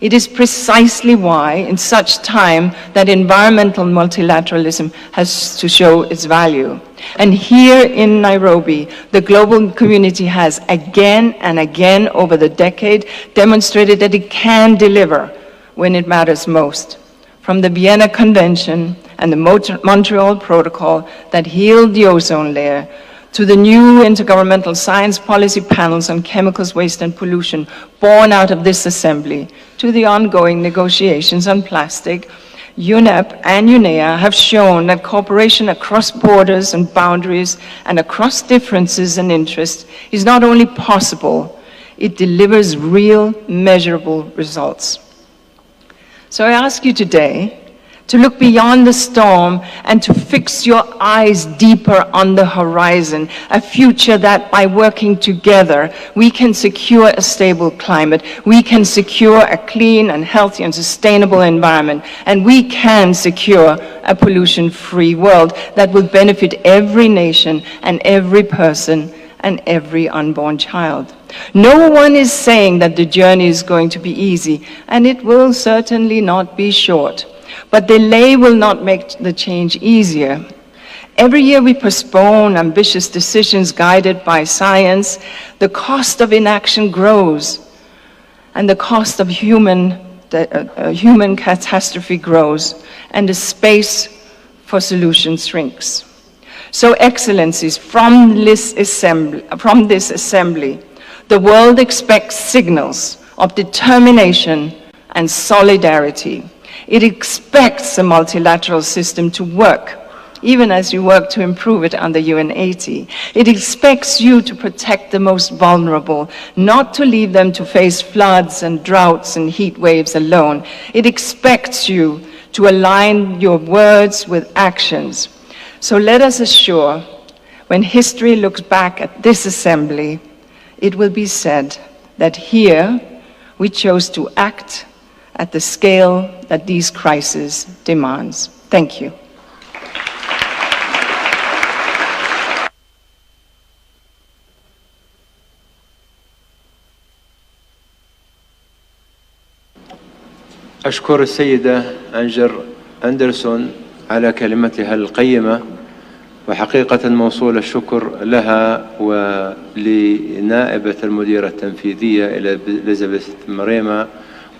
it is precisely why, in such time, that environmental multilateralism has to show its value. And here in Nairobi, the global community has again and again over the decade demonstrated that it can deliver when it matters most. From the Vienna Convention and the Montreal Protocol that healed the ozone layer, to the new Intergovernmental Science Policy Panels on Chemicals, Waste and Pollution born out of this assembly, to the ongoing negotiations on plastic, UNEP and UNEA have shown that cooperation across borders and boundaries and across differences and interests is not only possible, it delivers real, measurable results. So I ask you today to look beyond the storm and to fix your eyes deeper on the horizon, a future that by working together, we can secure a stable climate, we can secure a clean and healthy and sustainable environment, and we can secure a pollution-free world that will benefit every nation and every person and every unborn child. No one is saying that the journey is going to be easy, and it will certainly not be short. But delay will not make the change easier. Every year we postpone ambitious decisions guided by science. The cost of inaction grows, and the cost of human catastrophe grows, and the space for solutions shrinks. So, Excellencies, from this assembly, the world expects signals of determination and solidarity. It expects the multilateral system to work, even as you work to improve it under UN 80. It expects you to protect the most vulnerable, not to leave them to face floods and droughts and heat waves alone. It expects you to align your words with actions. So let us assure, when history looks back at this assembly, it will be said that here we chose to act at the scale that these crises demands. Thank you. أشكر السيدة أندرسون على كلمتها القيمة، وحقيقة موصول الشكر لها ولنائبة المديرة التنفيذية إليزابيث مريما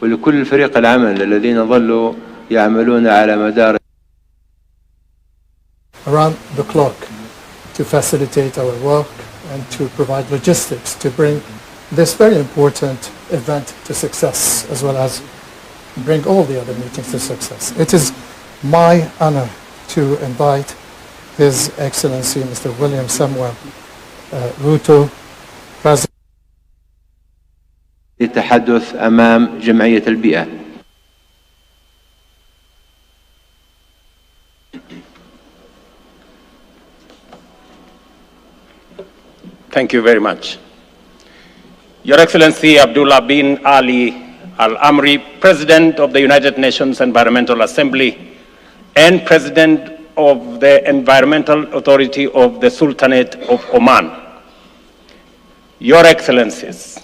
ولكل فريق العمل الذين ظلوا يعملون على مدار around the clock to facilitate our work and to provide logistics to bring this very important event to success, as well as bring all the other meetings to success. It is my honor to invite His Excellency Mr. William Samuel Ruto, President. التحدث أمام جمعية البيئة. Thank you very much. Your Excellency Abdullah bin Ali Al-Amri, President of the United Nations Environmental Assembly and President of the Environmental Authority of the Sultanate of Oman. Your Excellencies,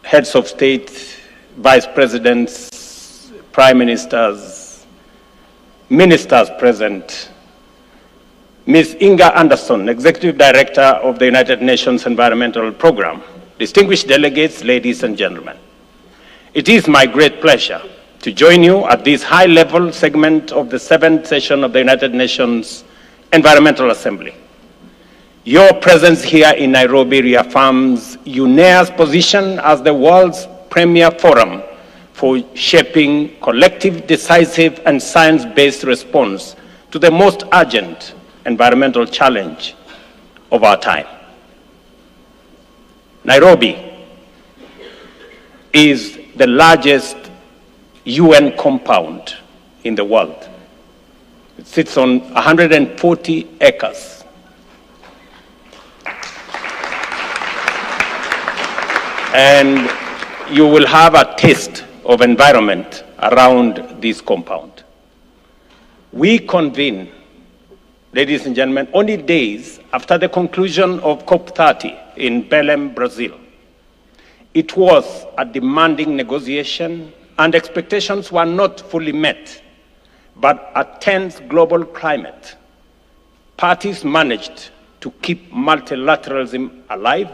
Heads of State, Vice Presidents, Prime Ministers, Ministers present, Ms. Inga Anderson, Executive Director of the United Nations Environmental Programme, distinguished delegates, ladies and gentlemen. It is my great pleasure to join you at this high-level segment of the 7th session of the United Nations Environmental Assembly. Your presence here in Nairobi reaffirms UNEA's position as the world's premier forum for shaping collective, decisive, and science-based response to the most urgent environmental challenge of our time. Nairobi is the largest UN compound in the world. It sits on 140 acres. And you will have a taste of environment around this compound. We convene, ladies and gentlemen, only days after the conclusion of COP30 in Belém, Brazil. It was a demanding negotiation and expectations were not fully met, but a tense global climate. Parties managed to keep multilateralism alive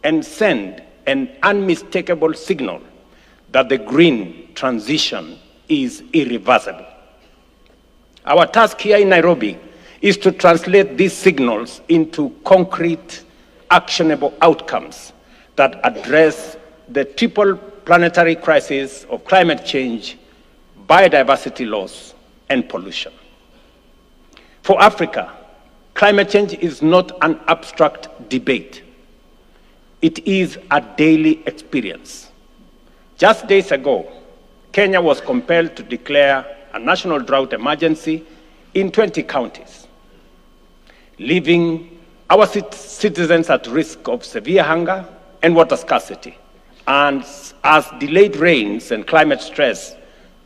and send an unmistakable signal that the green transition is irreversible. Our task here in Nairobi is to translate these signals into concrete, actionable outcomes that address the triple planetary crisis of climate change, biodiversity loss, and pollution. For Africa, climate change is not an abstract debate. It is a daily experience. Just days ago, Kenya was compelled to declare a national drought emergency in 20 counties, leaving our citizens at risk of severe hunger and water scarcity, and as delayed rains and climate stress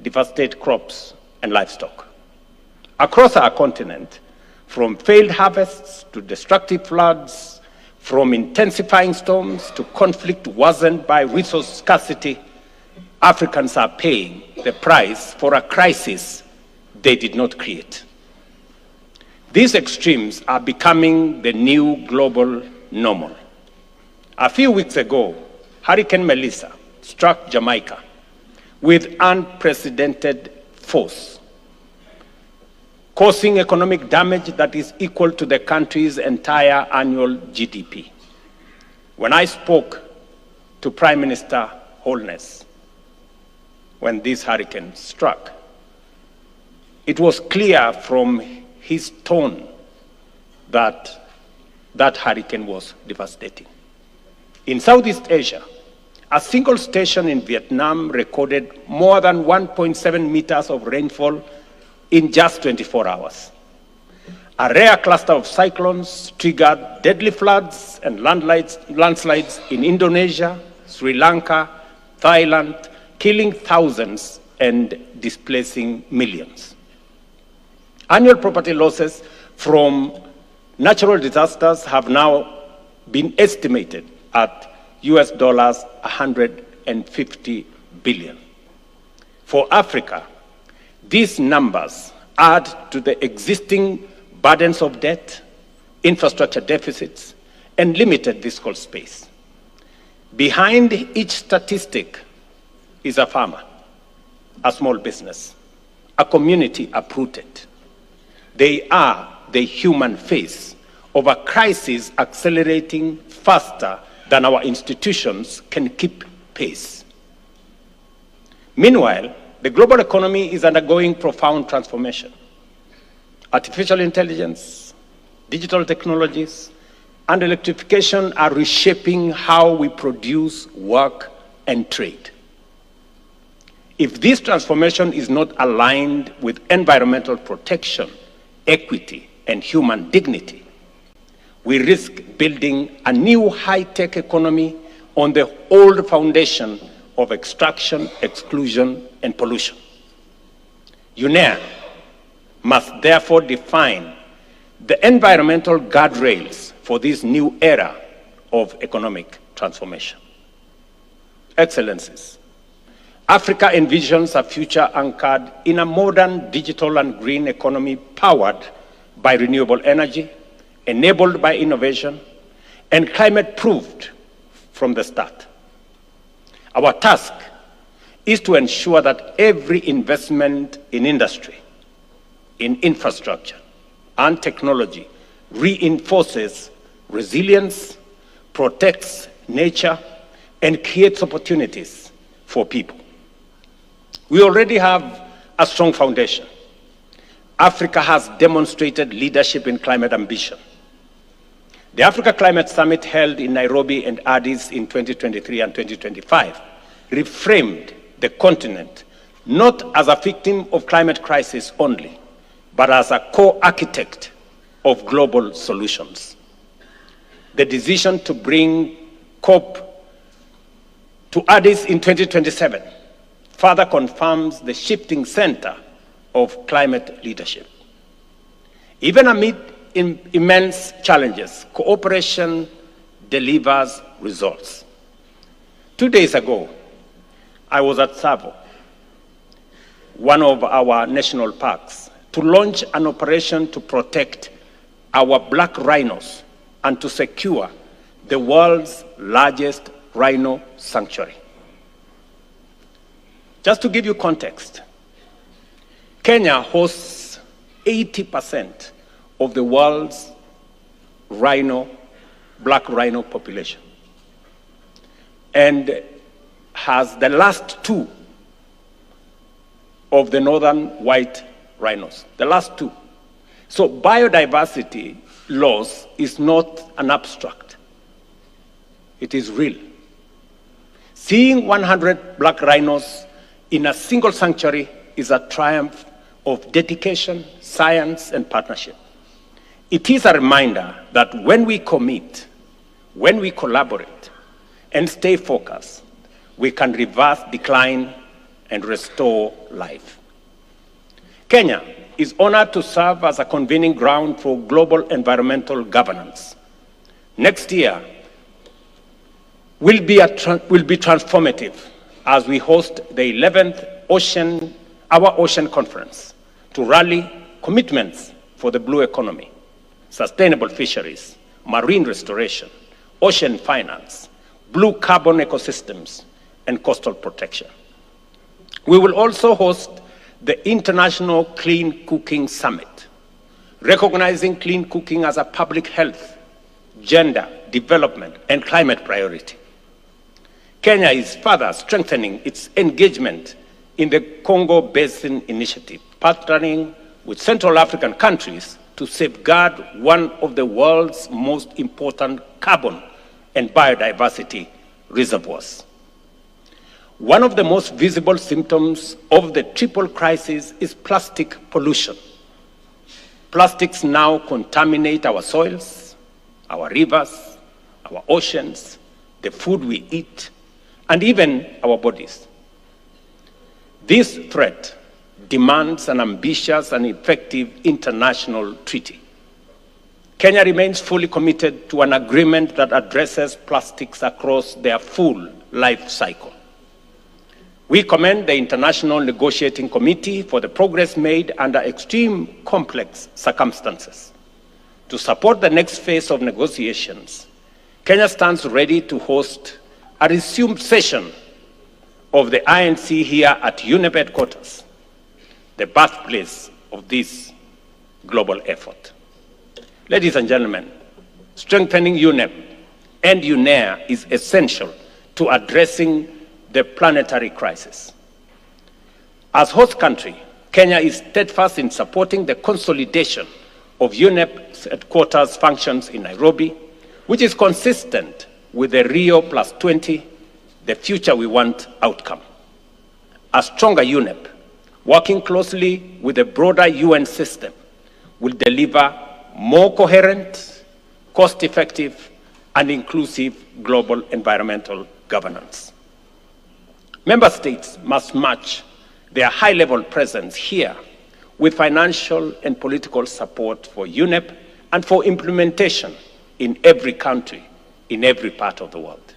devastate crops and livestock. Across our continent, from failed harvests to destructive floods, from intensifying storms to conflict worsened by resource scarcity, Africans are paying the price for a crisis they did not create. These extremes are becoming the new global normal. A few weeks ago, Hurricane Melissa struck Jamaica with unprecedented force, causing economic damage that is equal to the country's entire annual GDP. When I spoke to Prime Minister Holness when this hurricane struck, it was clear from his tone that that hurricane was devastating. In Southeast Asia, a single station in Vietnam recorded more than 1.7 meters of rainfall in just 24 hours. A rare cluster of cyclones triggered deadly floods and landslides in Indonesia, Sri Lanka, Thailand, killing thousands and displacing millions. Annual property losses from natural disasters have now been estimated at US dollars 150 billion. For Africa, these numbers add to the existing burdens of debt, infrastructure deficits, and limited fiscal space. Behind each statistic is a farmer, a small business, a community uprooted. They are the human face of a crisis accelerating faster than our institutions can keep pace. Meanwhile, the global economy is undergoing profound transformation. Artificial intelligence, digital technologies, and electrification are reshaping how we produce, work, and trade. If this transformation is not aligned with environmental protection, equity, and human dignity, we risk building a new high-tech economy on the old foundation of extraction, exclusion, and pollution. UNEA must therefore define the environmental guardrails for this new era of economic transformation. Excellencies, Africa envisions a future anchored in a modern digital and green economy powered by renewable energy, enabled by innovation, and climate-proofed from the start. Our task is to ensure that every investment in industry, in infrastructure, and technology reinforces resilience, protects nature, and creates opportunities for people. We already have a strong foundation. Africa has demonstrated leadership in climate ambition. The Africa Climate Summit held in Nairobi and Addis in 2023 and 2025 reframed the continent not as a victim of climate crisis only, but as a co-architect of global solutions. The decision to bring COP to Addis in 2027 further confirms the shifting center of climate leadership. Even amid immense challenges, cooperation delivers results. 2 days ago, I was at Tsavo, one of our national parks, to launch an operation to protect our black rhinos and to secure the world's largest rhino sanctuary. Just to give you context, Kenya hosts 80% of the world's black rhino population, and has the last two of the northern white rhinos, the last two. So biodiversity loss is not an abstract. It is real. Seeing 100 black rhinos in a single sanctuary is a triumph of dedication, science, and partnership. It is a reminder that when we commit, when we collaborate, and stay focused, we can reverse decline and restore life. Kenya is honored to serve as a convening ground for global environmental governance. Next year will be transformative as we host the 11th Our Ocean Conference to rally commitments for the blue economy, sustainable fisheries, marine restoration, ocean finance, blue carbon ecosystems, and coastal protection. We will also host the International Clean Cooking Summit, recognizing clean cooking as a public health, gender, development, and climate priority. Kenya is further strengthening its engagement in the Congo Basin Initiative, partnering with Central African countries to safeguard one of the world's most important carbon and biodiversity reservoirs. One of the most visible symptoms of the triple crisis is plastic pollution. Plastics now contaminate our soils, our rivers, our oceans, the food we eat, and even our bodies. This threat demands an ambitious and effective international treaty. Kenya remains fully committed to an agreement that addresses plastics across their full life cycle. We commend the International Negotiating Committee for the progress made under extreme complex circumstances. To support the next phase of negotiations, Kenya stands ready to host a resumed session of the INC here at UNEP headquarters, the birthplace of this global effort. Ladies and gentlemen, strengthening UNEP and UNEA is essential to addressing the planetary crisis. As host country, Kenya is steadfast in supporting the consolidation of UNEP's headquarters functions in Nairobi, which is consistent with the Rio +20, the future we want outcome. A stronger UNEP, working closely with the broader UN system, will deliver more coherent, cost-effective, and inclusive global environmental governance. Member states must match their high-level presence here with financial and political support for UNEP and for implementation in every country, in every part of the world.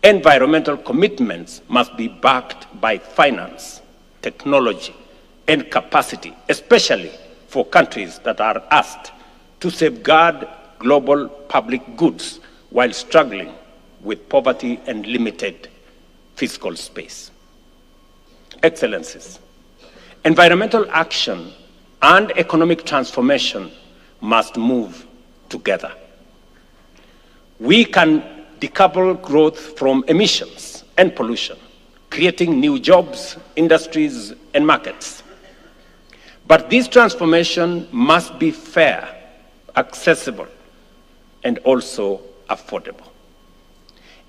Environmental commitments must be backed by finance, technology, and capacity, especially for countries that are asked to safeguard global public goods while struggling with poverty and limited fiscal space. Excellencies, environmental action and economic transformation must move together. We can decouple growth from emissions and pollution, creating new jobs, industries, and markets. But this transformation must be fair, accessible, and also affordable.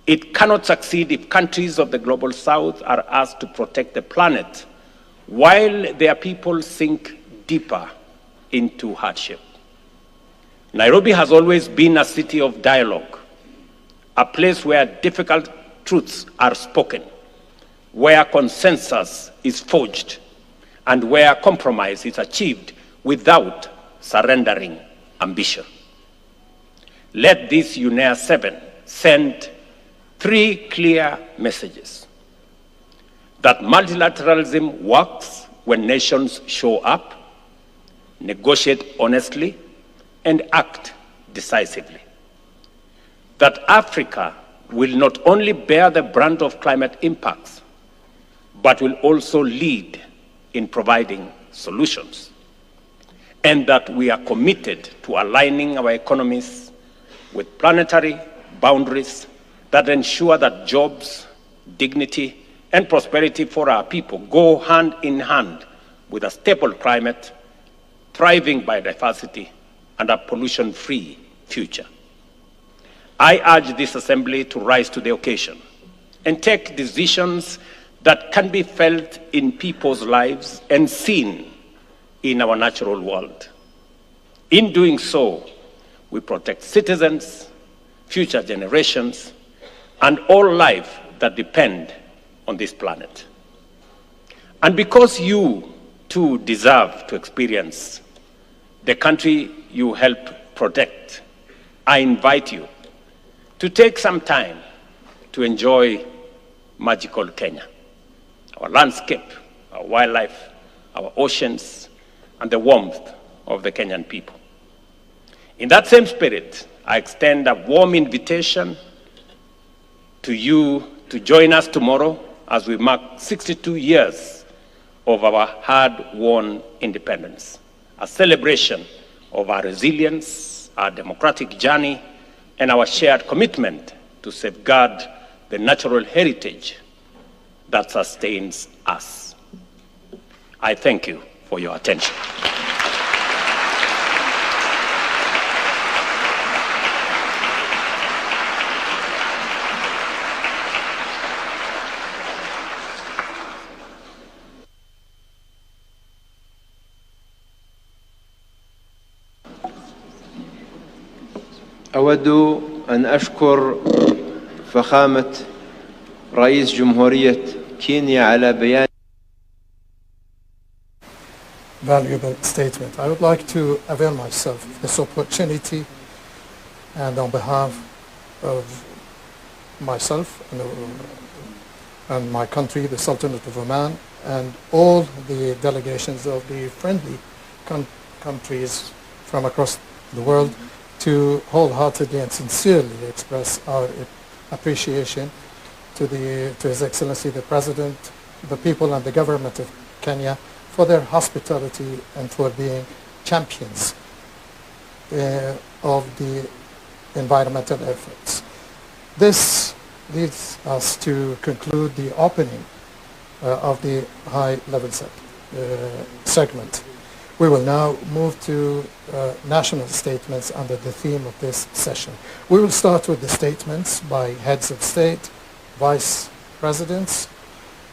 It cannot succeed if countries of the global south are asked to protect the planet while their people sink deeper into hardship. Nairobi has always been a city of dialogue, a place where difficult truths are spoken, where consensus is forged, and where compromise is achieved without surrendering ambition. Let this UNEA 7 send 3 clear messages: that multilateralism works when nations show up, negotiate honestly, and act decisively; that Africa will not only bear the brunt of climate impacts, but will also lead in providing solutions; and that we are committed to aligning our economies with planetary boundaries that ensure that jobs, dignity, and prosperity for our people go hand in hand with a stable climate, thriving biodiversity, and a pollution-free future. I urge this assembly to rise to the occasion and take decisions that can be felt in people's lives and seen in our natural world. In doing so, we protect citizens, future generations, and all life that depend on this planet. And because you too deserve to experience the country you help protect, I invite you to take some time to enjoy magical Kenya, our landscape, our wildlife, our oceans, and the warmth of the Kenyan people. In that same spirit, I extend a warm invitation to you to join us tomorrow as we mark 62 years of our hard-won independence, a celebration of our resilience, our democratic journey, and our shared commitment to safeguard the natural heritage that sustains us. I thank you for your attention. أود أن أشكر فخامة رئيس جمهورية كينيا على بيان valuable statement. I would like to avail myself of this opportunity and on behalf of myself and my country, the Sultanate of Oman, and all the delegations of the friendly countries from across the world to wholeheartedly and sincerely express our appreciation to His Excellency the President, the people and the government of Kenya for their hospitality and for being champions of the environmental efforts. This leads us to conclude the opening of the high-level segment. We will now move to national statements under the theme of this session. We will start with the statements by heads of state, vice presidents,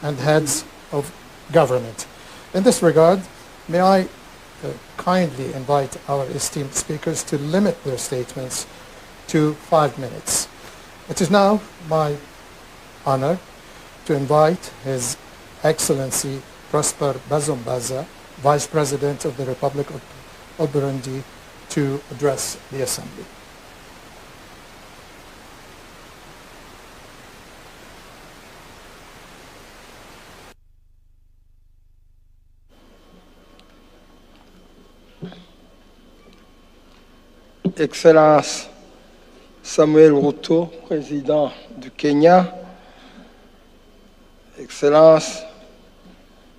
and heads of government. In this regard, may I kindly invite our esteemed speakers to limit their statements to 5 minutes. It is now my honor to invite His Excellency Prosper Bazombaza, Vice President of the Republic of Burundi, to address the Assembly. Excellence Samuel Ruto, Président du Kenya, Excellences,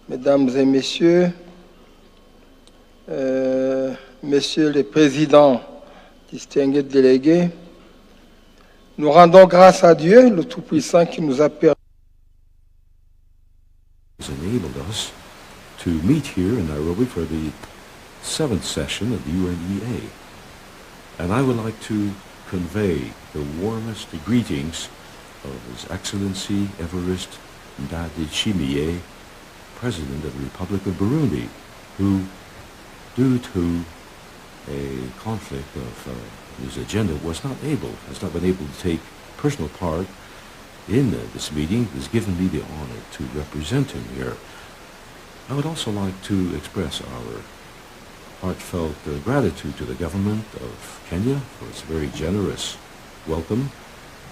Mesdames et Messieurs, Messieurs les Présidents, distingués délégués, nous rendons grâce à Dieu, le Tout-Puissant, qui nous a permis enabled us to meet here in Nairobi for the 7th session of the UNEA. And I would like to convey the warmest greetings of His Excellency Evariste Ndayishimiye, President of the Republic of Burundi, who, due to a conflict of his agenda, has not been able to take personal part in this meeting. Has given me the honor to represent him here. I would also like to express our heartfelt gratitude to the government of Kenya for its very generous welcome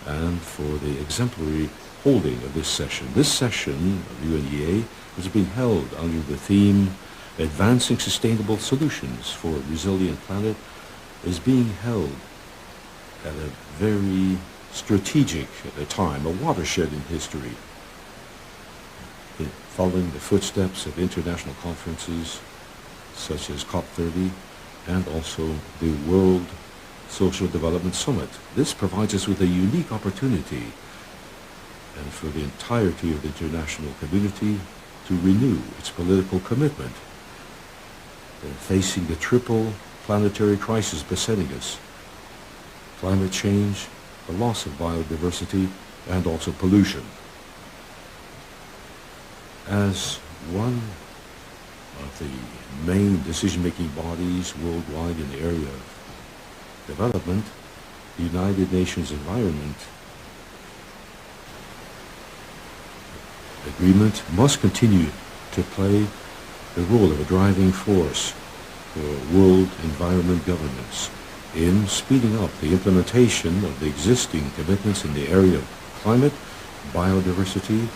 and for the exemplary holding of this session. This session of UNEA is being held under the theme Advancing Sustainable Solutions for a Resilient Planet, is being held at a very strategic time, a watershed in history, following the footsteps of international conferences such as COP30 and also the World Social Development Summit. This provides us with a unique opportunity and for the entirety of the international community to renew its political commitment in facing the triple planetary crisis besetting us: climate change, the loss of biodiversity, and also pollution. As one of the main decision-making bodies worldwide in the area of development, the United Nations Environment Agreement must continue to play the role of a driving force for world environment governance in speeding up the implementation of the existing commitments in the area of climate, biodiversity,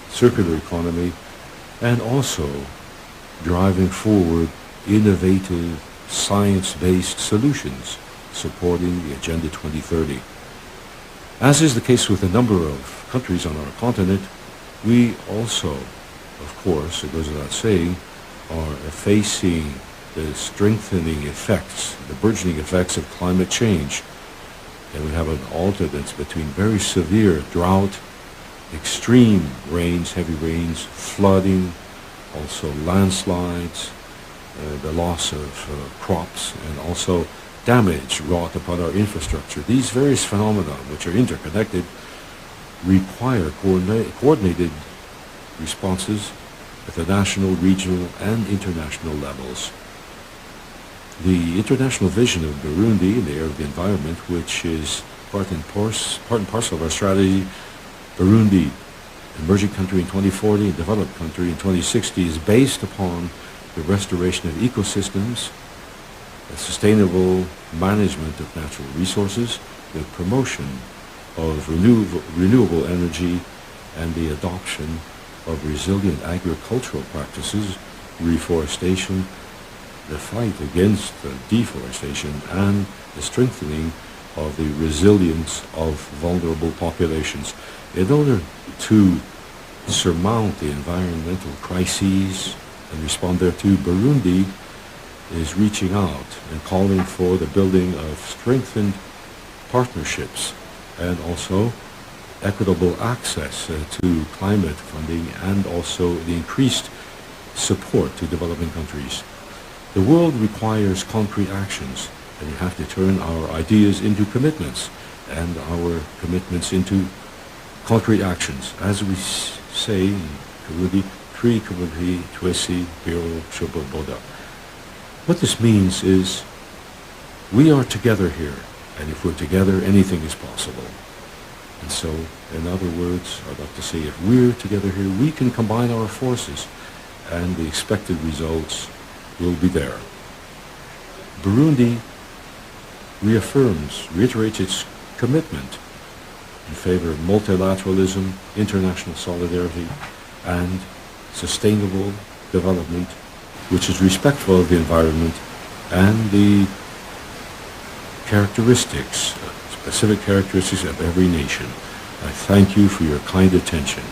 circular economy, and also driving forward innovative science-based solutions supporting the Agenda 2030. As is the case with a number of countries on our continent, we also, of course, it goes without saying, are facing the strengthening effects, the burgeoning effects of climate change. And we have an alternance between very severe drought, extreme rains, heavy rains, flooding, also landslides, the loss of crops, and also damage wrought upon our infrastructure. These various phenomena, which are interconnected, require coordinated responses at the national, regional, and international levels. The international vision of Burundi in the area of the environment, which is part and parcel of our strategy, Burundi, emerging country in 2040 and developed country in 2060, is based upon the restoration of ecosystems, the sustainable management of natural resources, the promotion of renewable energy, and the adoption of resilient agricultural practices, reforestation, the fight against deforestation, and the strengthening of the resilience of vulnerable populations. In order to surmount the environmental crises and respond thereto, Burundi is reaching out and calling for the building of strengthened partnerships and also equitable access to climate funding and also the increased support to developing countries. The world requires concrete actions, and we have to turn our ideas into commitments and our commitments into concrete actions. As we say in Kirundi, Tri Kirundi Twesi Biro Shobo Boda. What this means is we are together here, and if we're together, anything is possible. And so, in other words, I'd like to say if we're together here, we can combine our forces, and the expected results will be there. Burundi reiterates its commitment in favor of multilateralism, international solidarity, and sustainable development, which is respectful of the environment and the characteristics, specific characteristics of every nation. I thank you for your kind attention.